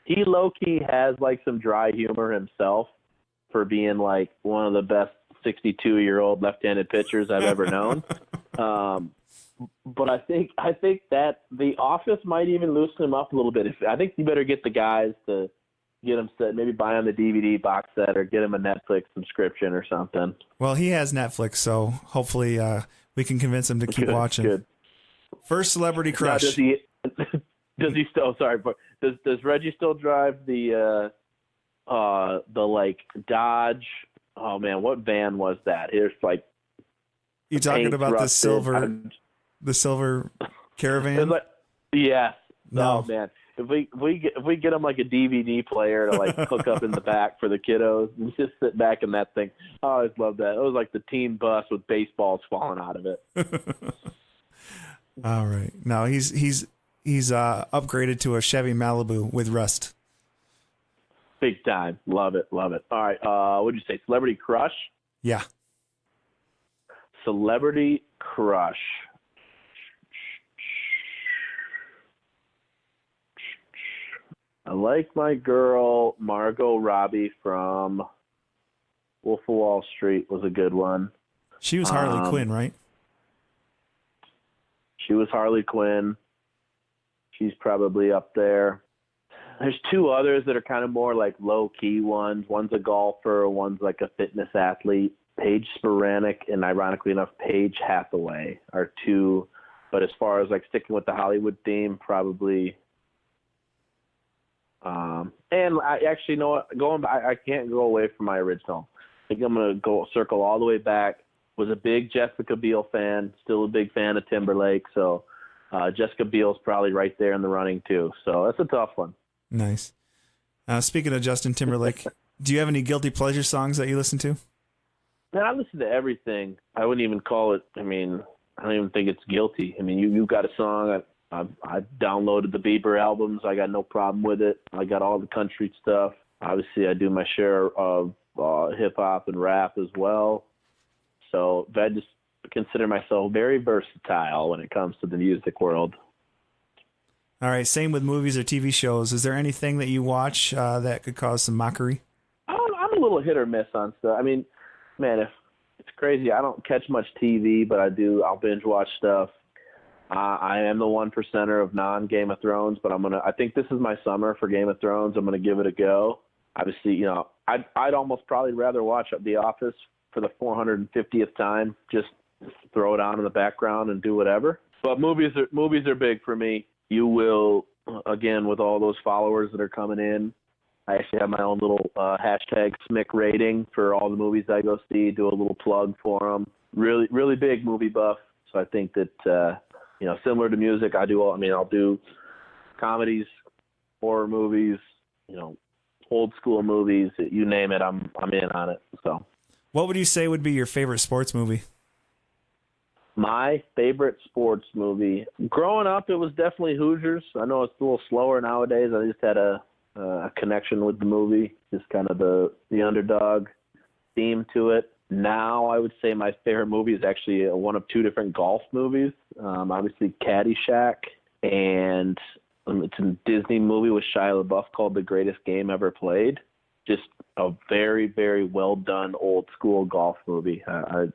He low-key has like some dry humor himself for being like one of the best 62-year-old left-handed pitchers I've ever known. But I think that The Office might even loosen him up a little bit. I think you better get the guys to get him set, maybe buy him the DVD box set or get him a Netflix subscription or something. Well, he has Netflix, so hopefully we can convince him to keep watching. Good. First celebrity crush. Now, does he still? Sorry, but does Reggie still drive the like Dodge? Oh man, what van was that? Here's like. You talking about the silver Caravan? Like, yes. No. Oh man, if we get him like a DVD player to like hook up in the back for the kiddos and just sit back in that thing. I always loved that. It was like the teen bus with baseballs falling out of it. All right. No, he's upgraded to a Chevy Malibu with rust. Big time. Love it. All right. What'd you say? Celebrity crush? Yeah. Celebrity crush. I like my girl Margot Robbie from Wolf of Wall Street was a good one. She was Harley Quinn, right? She was Harley Quinn. She's probably up there. There's two others that are kind of more like low-key ones. One's a golfer, one's like a fitness athlete. Paige Spiranek and, ironically enough, Paige Hathaway are two. But as far as like sticking with the Hollywood theme, probably. And I actually know what, I can't go away from my original. I think I'm going to go circle all the way back. Was a big Jessica Biel fan, still a big fan of Timberlake. So Jessica Biel's probably right there in the running too. So that's a tough one. Nice. Speaking of Justin Timberlake, do you have any guilty pleasure songs that you listen to? Man, I listen to everything. I wouldn't even call it, I don't even think it's guilty. You've got a song. I downloaded the Bieber albums. I got no problem with it. I got all the country stuff. Obviously, I do my share of hip-hop and rap as well. So I just consider myself very versatile when it comes to the music world. All right, same with movies or TV shows. Is there anything that you watch that could cause some mockery? I'm a little hit or miss on stuff. Man, if it's crazy, I don't catch much TV, but I'll binge watch stuff. I am the 1%er of non-Game of Thrones, but I think this is my summer for Game of Thrones. I'm going to give it a go. Obviously, I'd almost probably rather watch The Office for the 450th time, just throw it on in the background and do whatever. But movies are big for me. You will, again, with all those followers that are coming in, I actually have my own little hashtag SMIC rating for all the movies I go see, do a little plug for them. Really, really big movie buff. So I think that, similar to music, I'll do comedies, horror movies, old school movies, you name it, I'm in on it. So. What would you say would be your favorite sports movie? My favorite sports movie. Growing up, it was definitely Hoosiers. I know it's a little slower nowadays. I just had a connection with the movie, just kind of the underdog theme to it. Now, I would say my favorite movie is actually one of two different golf movies. Obviously, Caddyshack, and it's a Disney movie with Shia LaBeouf called The Greatest Game Ever Played. Just a very, very well done old school golf movie. I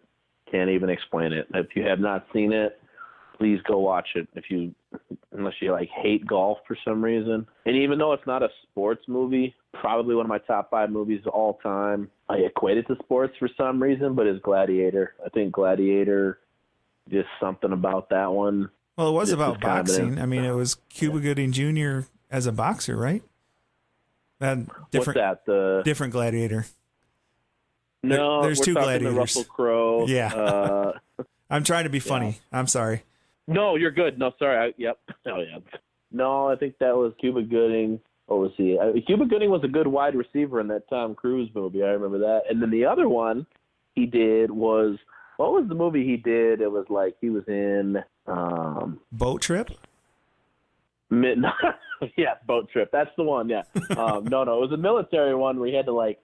can't even explain it. If you have not seen it, please go watch it. Unless you like hate golf for some reason. And even though it's not a sports movie, probably one of my top 5 movies of all time. I equate it to sports for some reason, but is Gladiator. I think Gladiator, just something about that one. Well, it was about boxing. I mean, it was Cuba Gooding Jr. as a boxer, right? What's that? Different Gladiator. No, there's two Gladiators. The Russell Crowe. Yeah. I'm trying to be funny. Yeah. I'm sorry. No, you're good. No, sorry. Yep. Oh, yeah. No, I think that was Cuba Gooding. What was he? Cuba Gooding was a good wide receiver in that Tom Cruise movie. I remember that. And then the other one he did was, what was the movie he did? It was like he was in Boat Trip? Yeah, Boat Trip. That's the one, yeah. No, it was a military one where he had to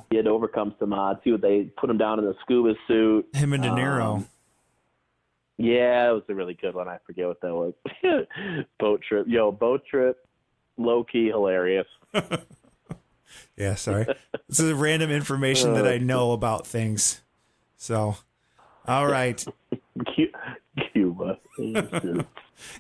he had to overcome some odds. They put him down in the scuba suit. Him and De Niro. Yeah, it was a really good one. I forget what that was. Boat Trip. Boat Trip, low-key hilarious. Yeah, sorry. This is random information that I know about things. So, all right. Cuba.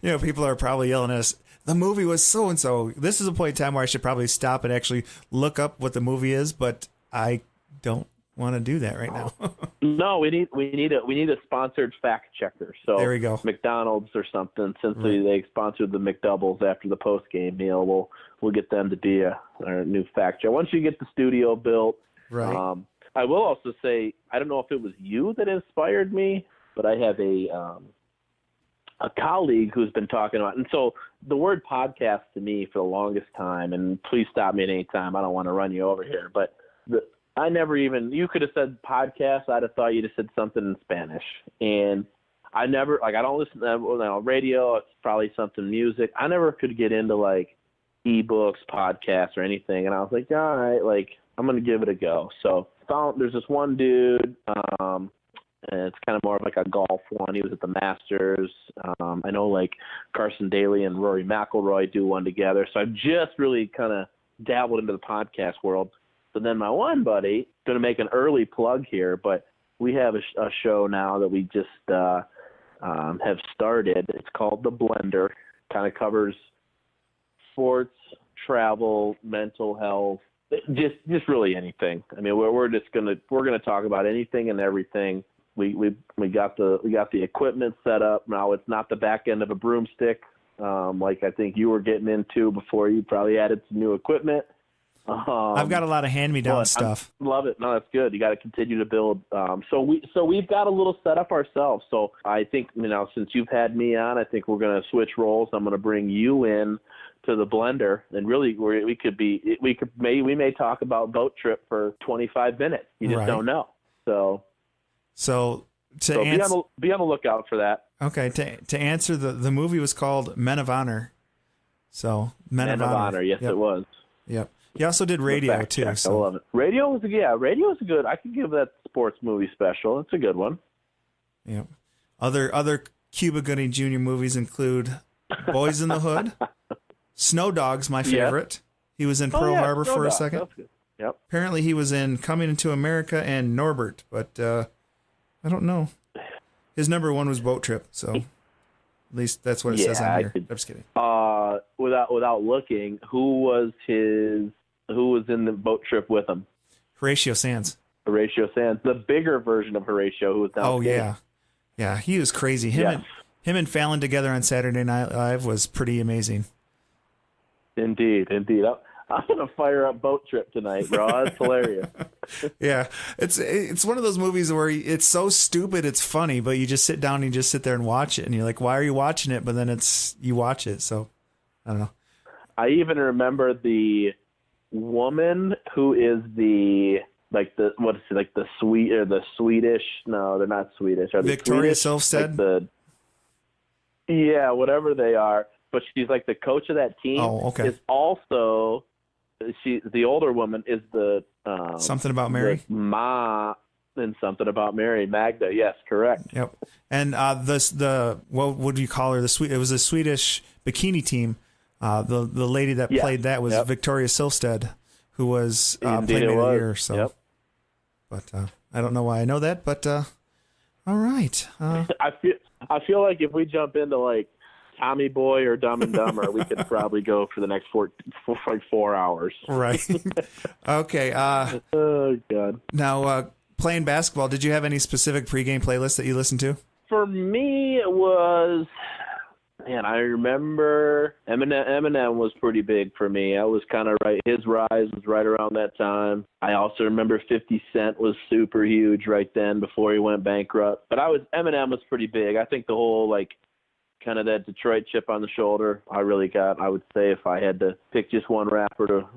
People are probably yelling at us, the movie was so-and-so. This is a point in time where I should probably stop and actually look up what the movie is, but I don't want to do that right now. No, we need a sponsored fact checker. So there we go. McDonald's or something, since they sponsored the McDoubles after the post game meal, we'll get them to be our new fact checker. Once you get the studio built, right. I will also say, I don't know if it was you that inspired me, but I have a colleague who's been talking about, and so the word podcast to me for the longest time, and please stop me at any time, I don't want to run you over here, but I never even, you could have said podcast, I'd have thought you'd have said something in Spanish. And I never, I don't listen to radio, it's probably something music. I never could get into ebooks, podcasts, or anything. And I was like, all right, I'm going to give it a go. So there's this one dude, and it's kind of more of a golf one. He was at the Masters. I know Carson Daly and Rory McIlroy do one together. So I've just really kind of dabbled into the podcast world. So then my one buddy, going to make an early plug here, but we have a show now that we just have started. It's called The Blender. Kind of covers sports, travel, mental health, just really anything. I mean, we're gonna talk about anything and everything. We got the equipment set up. Now it's not the back end of a broomstick, like I think you were getting into before you probably added some new equipment. I've got a lot of hand-me-down stuff. Love it. No, that's good. You got to continue to build. So we've got a little setup ourselves. So I think, since you've had me on, I think we're going to switch roles. I'm going to bring you in to the blender, and really we may talk about Boat Trip for 25 minutes. You just don't know. So be on the lookout for that. Okay. To answer, the movie was called Men of Honor. So Men of Honor. Yes, yep. It was. Yep. He also did radio too. So. I love it. Radio was a good. I could give that sports movie special. It's a good one. Yep. Other Cuba Gooding Jr. movies include Boys in the Hood, Snow Dogs, my favorite. Yeah. He was in Pearl Harbor for a second. That's good. Yep. Apparently he was in Coming into America and Norbert, but I don't know. His number one was Boat Trip, so at least that's what it says on here. I'm just kidding. Without looking, who was in the Boat Trip with him? Horatio Sands. The bigger version of Horatio, who was down. Oh yeah, yeah, he was crazy. Him and Fallon together on Saturday Night Live was pretty amazing. Indeed. I'm gonna fire up Boat Trip tonight, bro. That's hilarious. Yeah, it's one of those movies where it's so stupid it's funny, but you just sit down and you just sit there and watch it, and you're like, why are you watching it? But then you watch it, so I don't know. I even remember the woman who is the like the what is it, like the sweet or the Swedish? No, they're not Swedish. Are they Victoria Swedish? Silvstedt? Yeah, whatever they are. But she's like the coach of that team. Oh, okay. Is also the older woman is the Something About Mary. Ma and Something About Mary, Magda. Yes, correct. Yep. And the what would you call her? It was a Swedish bikini team. The lady that played that was Victoria Silvstedt, who was Playmate of the Year. So, yep. But I don't know why I know that. But all right. I feel like if we jump into like Tommy Boy or Dumb and Dumber, we could probably go for the next 4 hours. Right. Okay. Oh God. Now, playing basketball, did you have any specific pregame playlists that you listened to? For me, it was, man, I remember Eminem was pretty big for me. I was kind of right. His rise was right around that time. I also remember 50 Cent was super huge right then before he went bankrupt. But Eminem was pretty big. I think the whole like kind of that Detroit chip on the shoulder, I would say if I had to pick just one rapper to,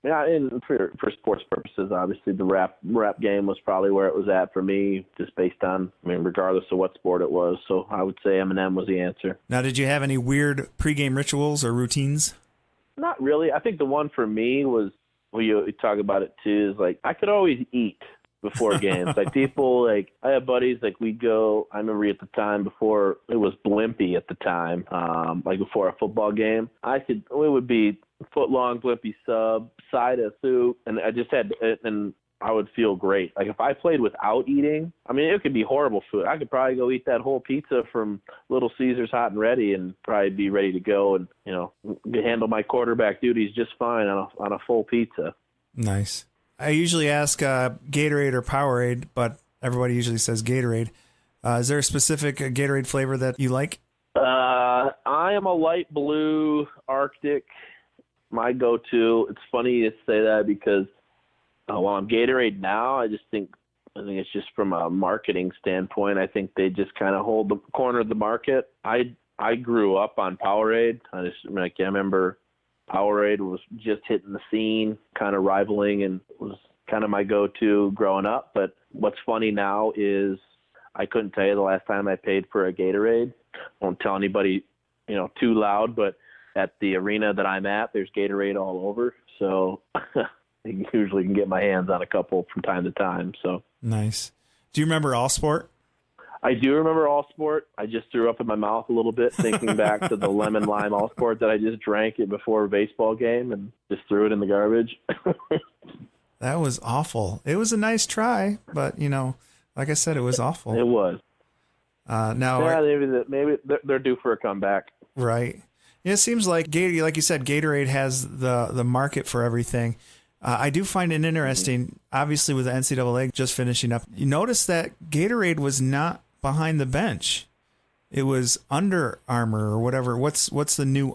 and for sports purposes, obviously the rap game was probably where it was at for me, just based on, regardless of what sport it was. So I would say Eminem was the answer. Now, did you have any weird pregame rituals or routines? Not really. I think the one for me was, well, you talk about it too, is like I could always eat before games. Like people, like I have buddies, like we'd go, I remember at the time before it was Blimpie at the time, like before a football game, it would be foot-long Blimpie sub, side of soup, and I just had, and I would feel great. Like if I played without eating, it could be horrible food. I could probably go eat that whole pizza from Little Caesars Hot and Ready and probably be ready to go and, handle my quarterback duties just fine on a full pizza. Nice. I usually ask Gatorade or Powerade, but everybody usually says Gatorade. Is there a specific Gatorade flavor that you like? I am a light blue Arctic, my go-to. It's funny you say that because while I'm Gatorade now, I think it's just from a marketing standpoint. I think they just kind of hold the corner of the market. I grew up on Powerade. I remember Powerade was just hitting the scene, kind of rivaling, and was kind of my go-to growing up. But what's funny now is I couldn't tell you the last time I paid for a Gatorade. I won't tell anybody, too loud, but at the arena that I'm at, there's Gatorade all over. So I usually can get my hands on a couple from time to time. So nice. Do you remember All Sport? I do remember All Sport. I just threw up in my mouth a little bit thinking back to the lemon lime All Sport that I just drank it before a baseball game and just threw it in the garbage. That was awful. It was a nice try, but like I said, it was awful. It was. Maybe they're due for a comeback. Right. Yeah, it seems like like you said, Gatorade has the market for everything. I do find it interesting, obviously, with the NCAA just finishing up. You notice that Gatorade was not behind the bench. It was Under Armour or whatever. What's the new?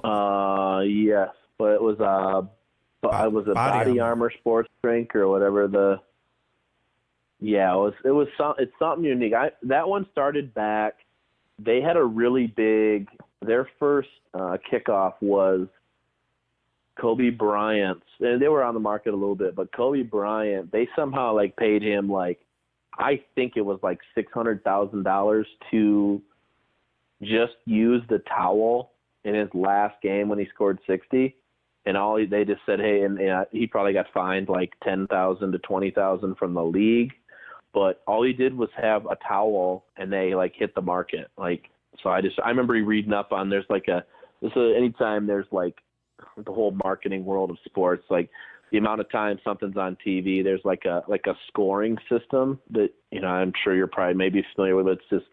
Yes, but it was a Body Armor sports drink or whatever it's something unique. That one started back. They had a really big. Their first kickoff was Kobe Bryant, and they were on the market a little bit, but Kobe Bryant, they somehow paid him I think it was $600,000 to just use the towel in his last game when he scored 60. And they just said, hey, and he probably got fined $10,000 to $20,000 from the league, but all he did was have a towel, and they hit the market. So I remember reading up on anytime there's the whole marketing world of sports, the amount of time something's on TV, there's a scoring system that I'm sure you're probably maybe familiar with. It's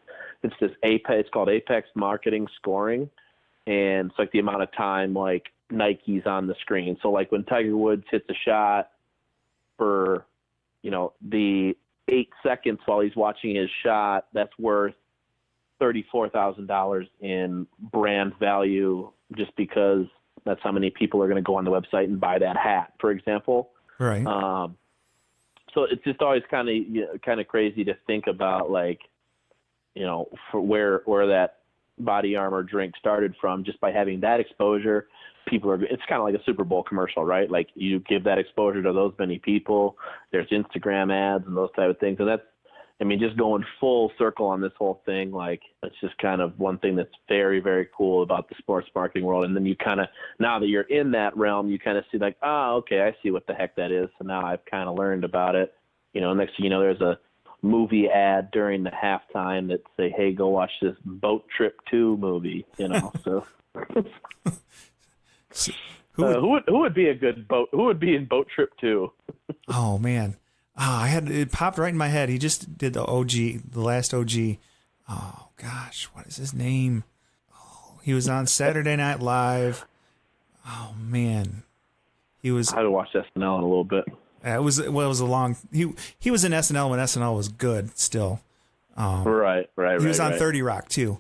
this Apex. It's called Apex Marketing Scoring, and it's the amount of time Nike's on the screen. So when Tiger Woods hits a shot for the 8 seconds while he's watching his shot, that's worth $34,000 in brand value just because that's how many people are going to go on the website and buy that hat, for example. Right. So it's just always kind of crazy to think about, for where that body armor drink started from, just by having that exposure. It's kind of like a Super Bowl commercial, right? Like, you give that exposure to those many people. There's Instagram ads and those type of things. And that's, I mean, just going full circle on this whole thing, like, it's just kind of one thing that's very, very cool about the sports marketing world. And then you kind of, now that you're in that realm, you kind of see like, oh, okay, I see what the heck that is. So now I've kind of learned about it. You know, next thing you know, there's a movie ad during the halftime that say, hey, go watch this Boat Trip 2 movie, you know, so. Who would be a good boat? Who would be in Boat Trip 2? Oh, man. It popped right in my head. He just did the last OG. Oh gosh, what is his name? Oh, he was on Saturday Night Live. Oh man, he was. I had to watch SNL in a little bit. It was a long. He was in SNL when SNL was good still. Right. He was on 30 Rock too.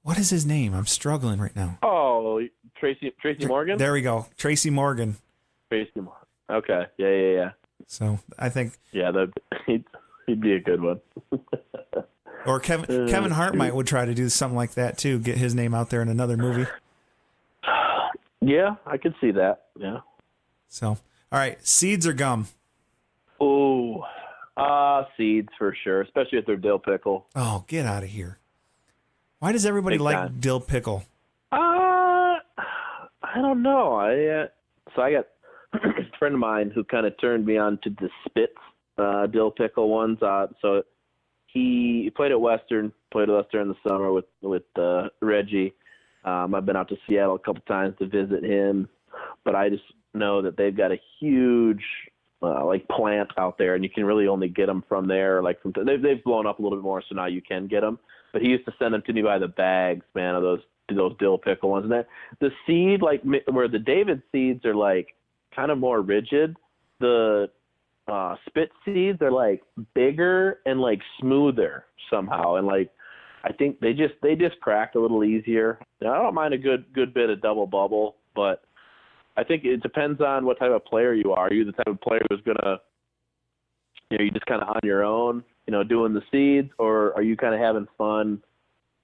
What is his name? I'm struggling right now. Oh, Tracy Morgan. There we go, Tracy Morgan. Tracy Morgan. Okay, yeah. So I think he'd be a good one. Or Kevin Hart would try to do something like that too, get his name out there in another movie. Yeah, I could see that. Yeah. So, all right, seeds or gum? Oh, seeds for sure, especially if they're dill pickle. Oh, get out of here! Why does everybody like dill pickle? I don't know. I got a friend of mine who kind of turned me on to the Spitz dill pickle ones. So he played at Western in the summer with Reggie. I've been out to Seattle a couple times to visit him, but I just know that they've got a huge like plant out there, and you can really only get them from there. Like they've blown up a little bit more, so now you can get them. But he used to send them to me by the bags, man, of those dill pickle ones. And that the seed, like where the David seeds are like kind of more rigid, the Spitz seeds are like bigger and like smoother somehow, and like I think they just crack a little easier. Now, I don't mind a good bit of double bubble, but I think it depends on what type of player you are. Are you the type of player who's gonna, you know, you just kind of on your own, you know, doing the seeds, or are you kind of having fun,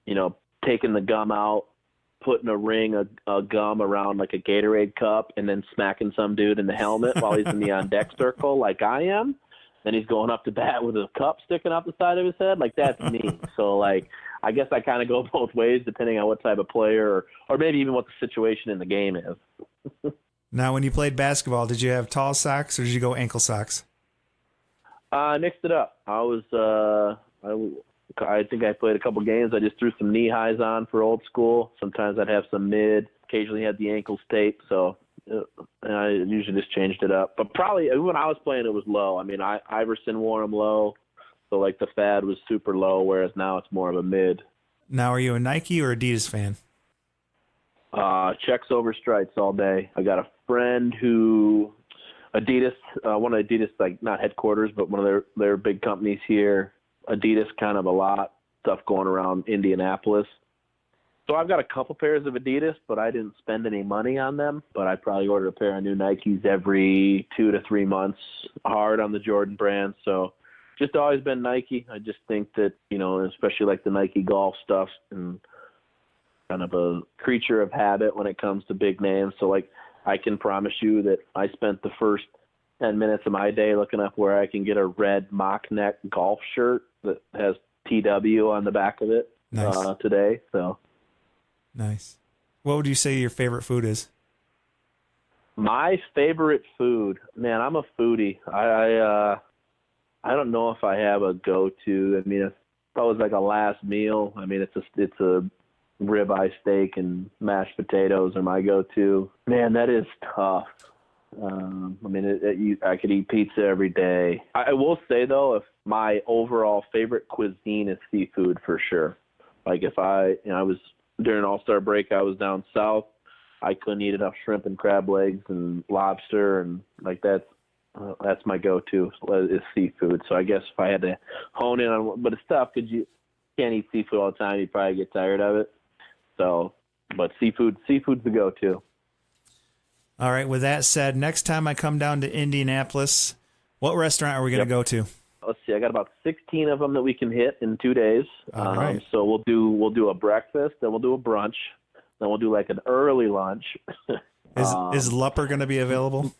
you know, taking the gum out, putting a ring of gum around like a Gatorade cup, and then smacking some dude in the helmet while he's in the on deck circle, like I am? Then he's going up to bat with a cup sticking out the side of his head. Like, that's me. So, like, I guess I kind of go both ways depending on what type of player or maybe even what the situation in the game is. Now, when you played basketball, did you have tall socks or did you go ankle socks? I mixed it up. I think I played a couple games. I just threw some knee highs on for old school. Sometimes I'd have some mid. Occasionally had the ankles taped. So I usually just changed it up. But probably when I was playing, it was low. I mean, Iverson wore them low. So, like, the fad was super low, whereas now it's more of a mid. Now, are you a Nike or Adidas fan? Checks over stripes all day. I got a friend who Adidas, one of Adidas, like not headquarters, but one of their big companies here. Adidas kind of a lot, stuff going around Indianapolis. So I've got a couple pairs of Adidas, but I didn't spend any money on them. But I probably order a pair of new Nikes every 2 to 3 months, hard on the Jordan brand. So just always been Nike. I just think that, you know, especially like the Nike golf stuff, and kind of a creature of habit when it comes to big names. So, like, I can promise you that I spent the first 10 minutes of my day looking up where I can get a red mock neck golf shirt that has TW on the back of it. Nice. Today. So nice. What would you say your favorite food is? My favorite food, man, I'm a foodie. I don't know if I have a go-to. I mean, if that was like a last meal, I mean, it's a ribeye steak and mashed potatoes are my go-to. Man, that is tough. I mean, I could eat pizza every day. I will say, though, if my overall favorite cuisine is seafood for sure. Like if I was during All-Star break, I was down south. I couldn't eat enough shrimp and crab legs and lobster, and like that's my go-to is seafood. So I guess if I had to hone in on, but it's tough because you can't eat seafood all the time. You probably get tired of it. So, but seafood's the go-to. All right. With that said, next time I come down to Indianapolis, what restaurant are we going to go to? let's see, I got about 16 of them that we can hit in 2 days. All right. So we'll do a breakfast, then we'll do a brunch, then we'll do like an early lunch. Is Lupper going to be available?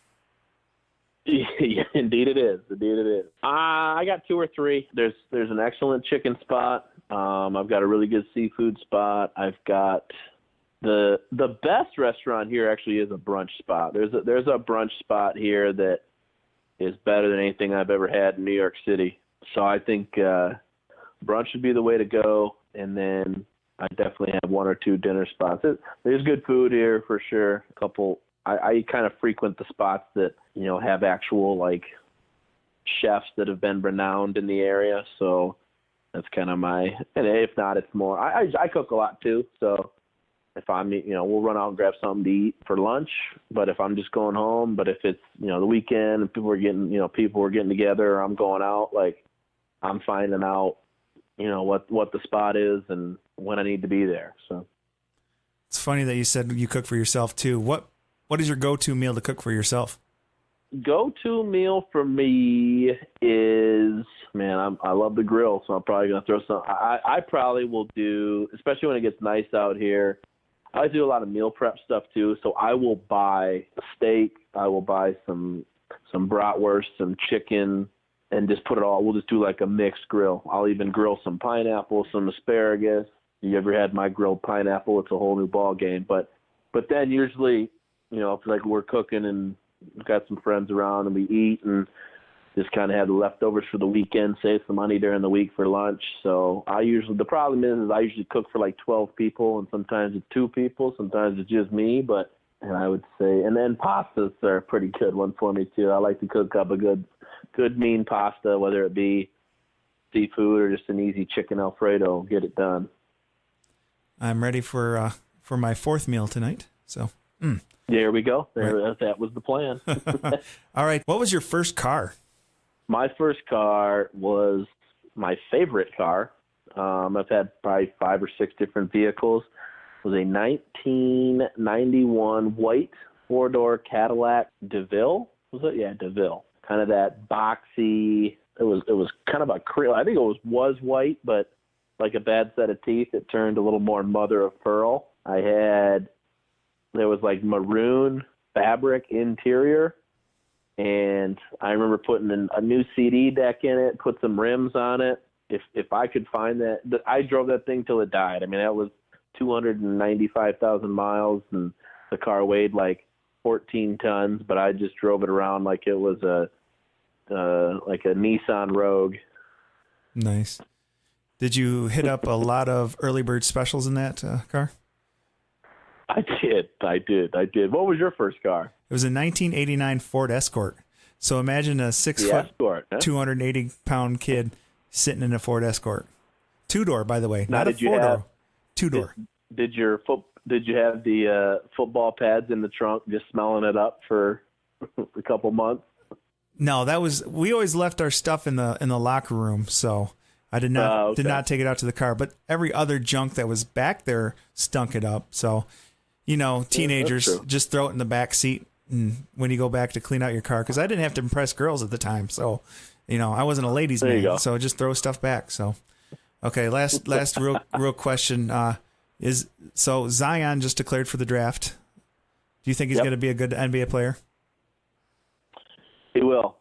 Yeah, indeed it is. Indeed it is. I got 2 or 3. There's an excellent chicken spot. I've got a really good seafood spot. I've got the best restaurant here actually is a brunch spot. There's a brunch spot here that is better than anything I've ever had in New York City. So I think brunch would be the way to go, and then I definitely have 1 or 2 dinner spots. There's good food here for sure. A couple. I kind of frequent the spots that have actual like chefs that have been renowned in the area. So that's kind of my. And if not, it's more. I cook a lot too. So if I'm we'll run out and grab something to eat for lunch. But if I'm just going home, but if it's the weekend and people are getting together, or I'm going out, like I'm finding out what the spot is and when I need to be there. So it's funny that you said you cook for yourself too. What is your go-to meal to cook for yourself? Go-to meal for me is, I love the grill, so I'm probably going to throw some. I probably will do, especially when it gets nice out here, I like to do a lot of meal prep stuff too. So I will buy a steak, I will buy some bratwurst, some chicken, and just put it all. We'll just do like a mixed grill. I'll even grill some pineapple, some asparagus. You ever had my grilled pineapple? It's a whole new ball game. But then usually, if like we're cooking and we've got some friends around and we eat and just kind of have the leftovers for the weekend, save some money during the week for lunch. So the problem is I usually cook for like 12 people, and sometimes it's 2 people, sometimes it's just me. And I would say, and then pastas are a pretty good one for me too. I like to cook up a good mean pasta, whether it be seafood or just an easy chicken Alfredo. Get it done. I'm ready for my 4th meal tonight. So. There we go. That was the plan. All right. What was your first car? My first car was my favorite car. I've had probably 5 or 6 different vehicles. It was a 1991 white 4-door Cadillac DeVille. Was it? Yeah, DeVille. Kind of that boxy. It was kind of a cream. I think it was white, but like a bad set of teeth, it turned a little more mother of pearl. There was like maroon fabric interior, and I remember putting in a new CD deck in it, put some rims on it. If I could find that, I drove that thing till it died. That was 295,000 miles, and the car weighed like 14 tons, but I just drove it around like it was a Nissan Rogue. Nice. Did you hit up a lot of early bird specials in that car? I did. What was your first car? It was a 1989 Ford Escort. So imagine a 6-foot, Escort, huh? 280-pound kid sitting in a Ford Escort. 2-door, by the way, not a 4-door. 2-door. Did you have the football pads in the trunk, just smelling it up for a couple months? No, we always left our stuff in the locker room, so I did not take it out to the car. But every other junk that was back there stunk it up. So. Teenagers just throw it in the back seat and when you go back to clean out your car, because I didn't have to impress girls at the time. So, I wasn't a ladies' man, so just throw stuff back. So, okay, last real question so Zion just declared for the draft. Do you think he's going to be a good NBA player? He will.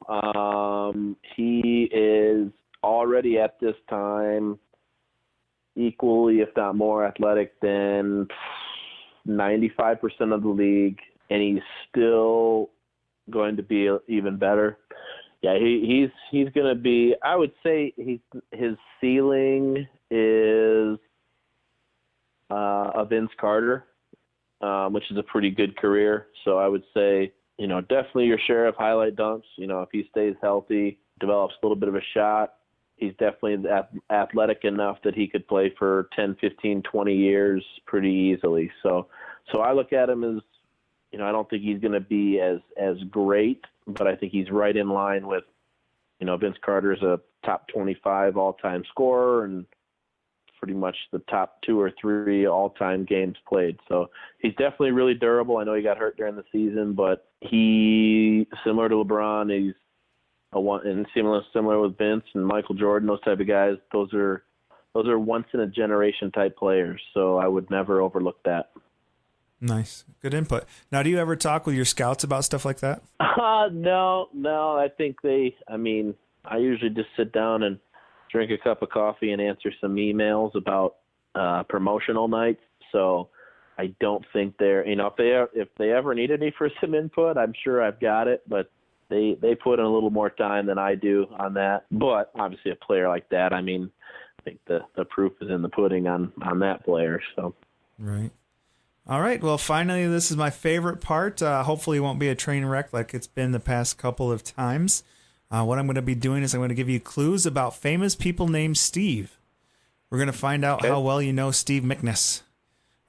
He is already at this time equally, if not more, athletic than 95% of the league, and he's still going to be even better. Yeah, he's going to be. I would say his ceiling is a Vince Carter, which is a pretty good career. So I would say, definitely your share of highlight dunks. If he stays healthy, develops a little bit of a shot, he's definitely athletic enough that he could play for 10, 15, 20 years pretty easily. So I look at him as, I don't think he's going to be as great, but I think he's right in line with, Vince Carter's a top 25 all-time scorer and pretty much the top 2 or 3 all-time games played. So he's definitely really durable. I know he got hurt during the season, but he, similar to LeBron, he's a one, and similar with Vince and Michael Jordan, those type of guys. Those are once in a generation type players. So I would never overlook that. Nice. Good input. Now, do you ever talk with your scouts about stuff like that? No. I think I usually just sit down and drink a cup of coffee and answer some emails about promotional nights. So I don't think if they ever needed me for some input, I'm sure I've got it, but they put in a little more time than I do on that. But obviously a player like that, I think the proof is in the pudding on that player. So. Right. All right. Well, finally, this is my favorite part. Hopefully it won't be a train wreck like it's been the past couple of times. What I'm going to be doing is I'm going to give you clues about famous people named Steve. We're going to find out how well you know Steve Miknis.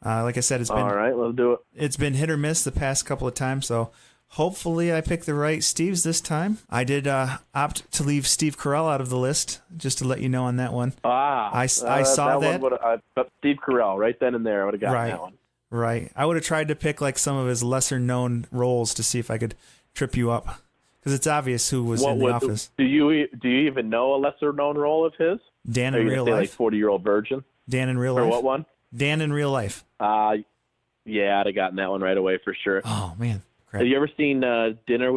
Like I said, it's been all right. Let's do it. It's been hit or miss the past couple of times, so hopefully I picked the right Steves this time. I did opt to leave Steve Carell out of the list, just to let you know on that one. I saw that. Steve Carell, right then and there, I would have gotten that one. Right. I would have tried to pick like some of his lesser-known roles to see if I could trip you up, because it's obvious who was in The Office. Do you even know a lesser-known role of his? Dan in Real Life. Like 40-Year-Old Virgin. Dan in Real Life. Or what one? Dan in Real Life. Yeah, I'd have gotten that one right away for sure. Oh man. Crap. Have you ever seen Dinner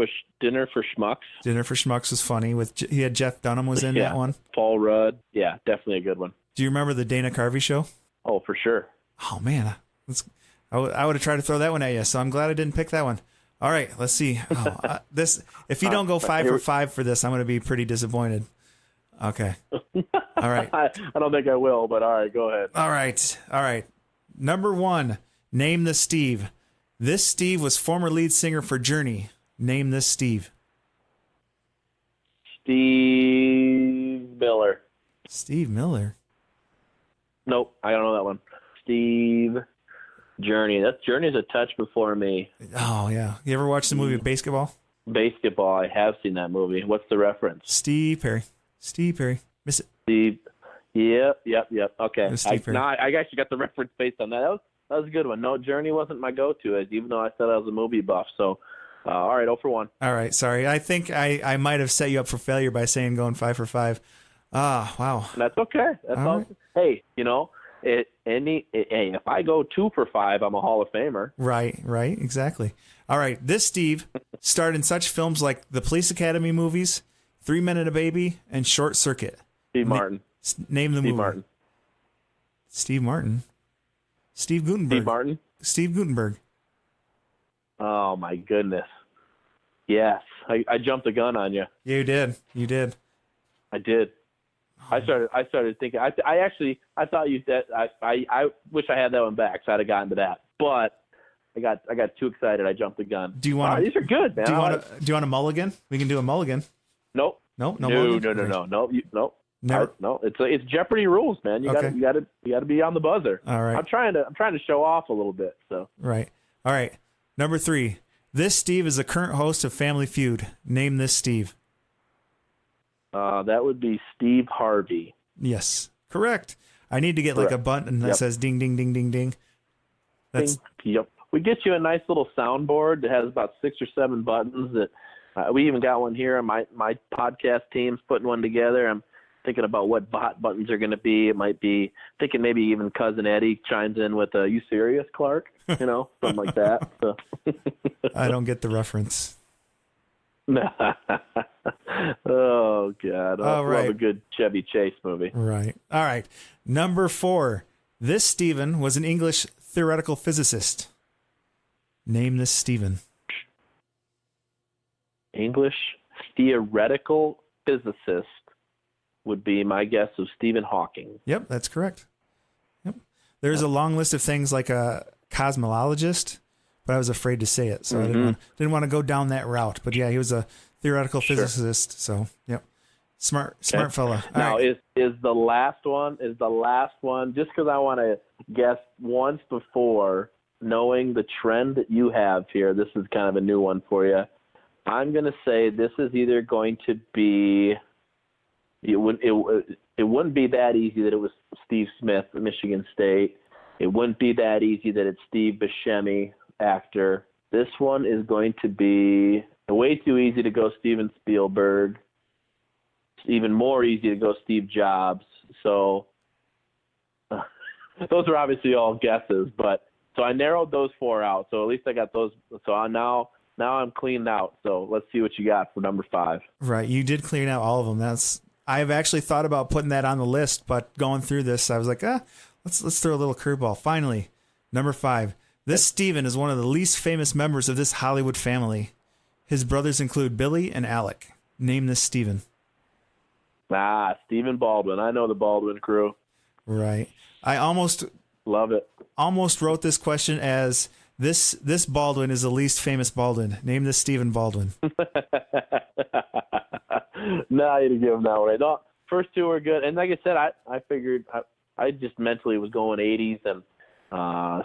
for Schmucks? Dinner for Schmucks was funny. He had Jeff Dunham was in that one. Paul Rudd. Yeah, definitely a good one. Do you remember the Dana Carvey show? Oh, for sure. Oh man, I would have tried to throw that one at you. So I'm glad I didn't pick that one. All right, let's see. If you don't go 5 for 5 for this, I'm going to be pretty disappointed. Okay. All right. I don't think I will, but all right, go ahead. All right. Number 1, name the Steve. This Steve was former lead singer for Journey. Name this Steve. Steve Miller. Steve Miller? Nope, I don't know that one. Steve Journey. That Journey's a touch before me. Oh, yeah. You ever watch the movie Basketball? Basketball, I have seen that movie. What's the reference? Steve Perry. Miss it. Steve. Yep. Okay. I actually got the reference based on that. That was a good one. No, Journey wasn't my go-to, even though I said I was a movie buff. So, all right, 0 for 1. All right, sorry. I think I might have set you up for failure by saying going 5 for 5. Wow. That's okay. That's all. Right. Hey, if I go 2 for 5, I'm a Hall of Famer. Right, exactly. All right, this Steve starred in such films like the Police Academy movies, 3 Men and a Baby, and Short Circuit. Steve Martin. Name the movie. Martin. Steve Martin. Steve Gutenberg. Steve Martin. Steve Gutenberg. Oh my goodness. Yes, I jumped the gun on you. You did. I did. I started thinking. I thought you said. I wish I had that one back, so I'd have gotten to that. But I got too excited. I jumped the gun. Do you want? These are good, man. Do you want a mulligan? We can do a mulligan. Nope. No. Nope. Never. No. It's Jeopardy rules, man. You got to be on the buzzer. All right. I'm trying to show off a little bit. So. Right. All right. Number 3. This Steve is the current host of Family Feud. Name this Steve. That would be Steve Harvey. Yes, correct. I need to get like a button that says ding, ding, ding, ding, ding. Yep. We get you a nice little soundboard that has about 6 or 7 buttons. That we even got one here. My podcast team's putting one together. I'm thinking about what buttons are going to be. It might be thinking maybe even Cousin Eddie chimes in with "You serious, Clark?" Something like that. So. I don't get the reference. Oh God! I love a good Chevy Chase movie. Right. All right. Number 4. This Stephen was an English theoretical physicist. Name this Stephen. English theoretical physicist would be my guess of Stephen Hawking. Yep, that's correct. Yep. There's a long list of things like a cosmologist, but I was afraid to say it, so I didn't want to go down that route. But yeah, he was a theoretical physicist. So yep, smart fella. Now right. is the last one just because I want to guess once before, knowing the trend that you have here. This is kind of a new one for you. I'm going to say this is either going to be. It wouldn't be that easy that it was Steve Smith at Michigan State. It wouldn't be that easy that it's Steve Buscemi, actor. This one is going to be way too easy to go Steven Spielberg. even more easy to go Steve Jobs. So those are obviously all guesses, but so I narrowed those 4 out. So at least I got those. So now I'm cleaned out. So let's see what you got for number 5. Right. You did clean out all of them. I've actually thought about putting that on the list, but going through this, I was like, let's throw a little curveball. Finally, number 5. This Steven is one of the least famous members of this Hollywood family. His brothers include Billy and Alec. Name this Steven. Stephen Baldwin. I know the Baldwin crew. Right. I almost love it. Almost wrote this question as this Baldwin is the least famous Baldwin. Name this Stephen Baldwin. No, you didn't give him that one. No, first 2 were good. And like I said, I figured I just mentally was going 80s and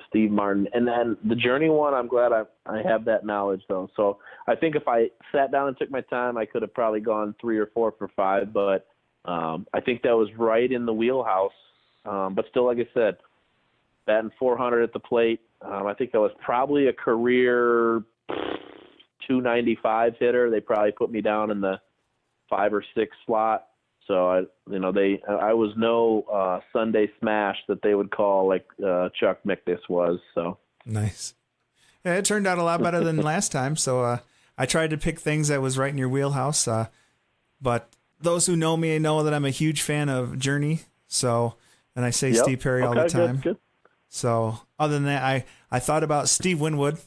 Steve Martin. And then the Journey one, I'm glad I have that knowledge, though. So I think if I sat down and took my time, I could have probably gone 3 or 4 for 5. But I think that was right in the wheelhouse. But still, like I said, batting 400 at the plate. I think that was probably a career 295 hitter. They probably put me down in the 5 or 6 slot. So I was no Sunday smash that they would call like Chuck Miknis was. So nice. Yeah, it turned out a lot better than last time. So I tried to pick things that was right in your wheelhouse. But those who know me know that I'm a huge fan of Journey. So, and I say Steve Perry all the time. Good. So other than that, I thought about Steve Winwood.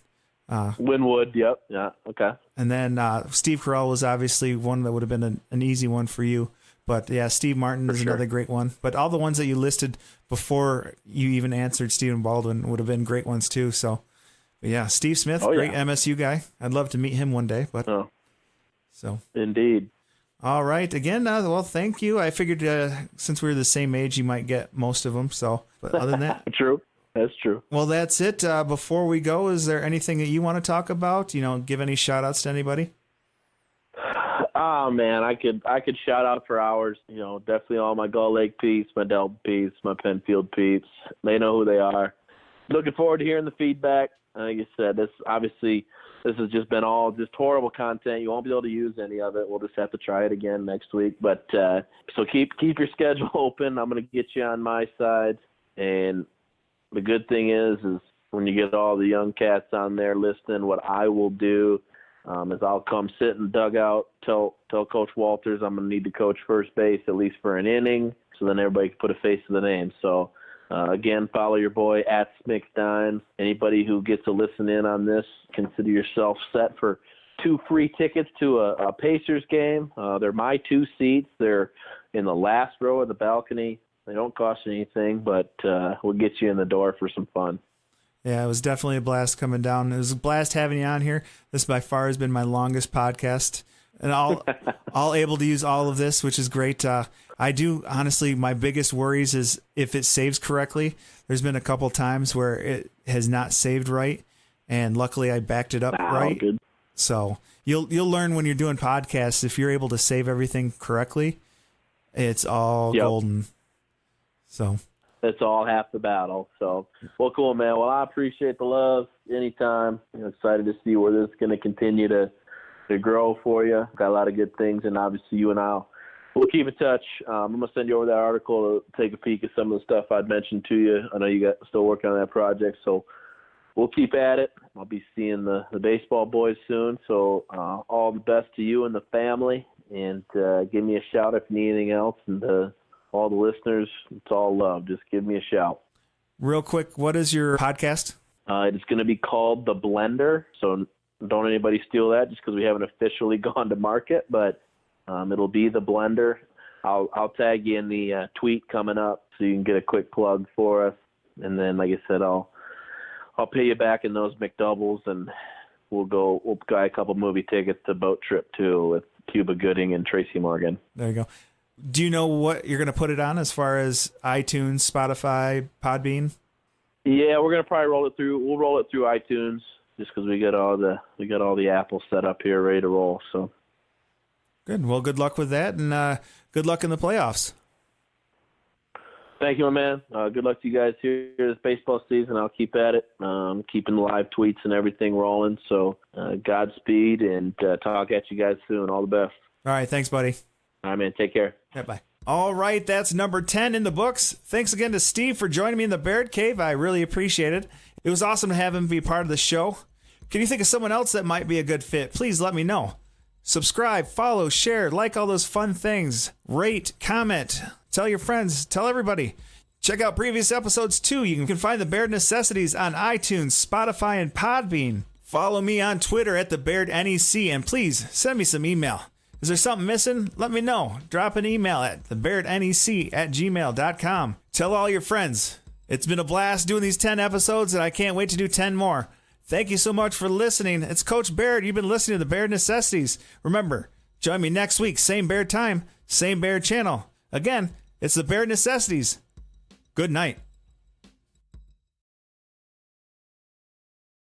Winwood, yep, yeah, okay. And then Steve Carell was obviously one that would have been an easy one for you. But yeah, Steve Martin is another great one. But all the ones that you listed before you even answered Stephen Baldwin would have been great ones too. So, but yeah, Steve Smith, great MSU guy. I'd love to meet him one day. But so indeed. All right. Again, well, thank you. I figured since we were the same age, you might get most of them. So, but other than that, true. That's true. Well, that's it. Before we go, is there anything that you want to talk about? Give any shout outs to anybody? Oh man, I could shout out for hours. Definitely all my Gull Lake peeps, my Delta peeps, my Penfield peeps. They know who they are. Looking forward to hearing the feedback. Like I said, this has just been all just horrible content. You won't be able to use any of it. We'll just have to try it again next week. But so keep your schedule open. I'm going to get you on my side. And the good thing is when you get all the young cats on there listening, what I will do is I'll come sit in the dugout, tell Coach Walters I'm going to need to coach first base at least for an inning, so then everybody can put a face to the name. So, again, follow your boy at SmicksDimes. Anybody who gets to listen in on this, consider yourself set for 2 free tickets to a Pacers game. They're my 2 seats. They're in the last row of the balcony. They don't cost anything, but we'll get you in the door for some fun. Yeah, it was definitely a blast coming down. It was a blast having you on here. This by far has been my longest podcast, and all able to use all of this, which is great. I do, honestly, my biggest worries is if it saves correctly. There's been a couple times where it has not saved right, and luckily I backed it up right. Good. So you'll learn when you're doing podcasts, if you're able to save everything correctly, it's all golden. So it's all half the battle. So, well, cool, man. Well, I appreciate the love anytime. I'm excited to see where this is going to continue to grow for you. Got a lot of good things, and obviously you and we'll keep in touch. I'm going to send you over that article to take a peek at some of the stuff I'd mentioned to you. I know you still working on that project, so we'll keep at it. I'll be seeing the baseball boys soon. So all the best to you and the family, and give me a shout if you need anything else. And all the listeners, it's all love. Just give me a shout. Real quick, what is your podcast? It's going to be called The Blender. So don't anybody steal that just because we haven't officially gone to market, but it'll be The Blender. I'll tag you in the tweet coming up so you can get a quick plug for us. And then, like I said, I'll pay you back in those McDoubles, and we'll buy a couple movie tickets to Boat Trip 2 with Cuba Gooding and Tracy Morgan. There you go. Do you know what you're going to put it on as far as iTunes, Spotify, Podbean? Yeah, we're going to probably roll it through. We'll roll it through iTunes just because we got all the Apple set up here, ready to roll. So good. Well, good luck with that, and good luck in the playoffs. Thank you, my man. Good luck to you guys here this baseball season. I'll keep at it, keeping the live tweets and everything rolling. So Godspeed, and talk at you guys soon. All the best. All right. Thanks, buddy. All right, man. Take care. Yeah, bye. All right, that's number 10 in the books. Thanks again to Steve for joining me in the Baird Cave. I really appreciate it. It was awesome to have him be part of the show. Can you think of someone else that might be a good fit? Please let me know. Subscribe, follow, share, like all those fun things. Rate, comment, tell your friends, tell everybody. Check out previous episodes too. You can find the Baird Necessities on iTunes, Spotify, and Podbean. Follow me on Twitter at the Baird NEC, and please send me some email. Is there something missing? Let me know. Drop an email at thebairdnec@gmail.com. Tell all your friends. It's been a blast doing these 10 episodes, and I can't wait to do 10 more. Thank you so much for listening. It's Coach Baird. You've been listening to the Baird Necessities. Remember, join me next week. Same Baird time, same Baird channel. Again, it's the Baird Necessities. Good night.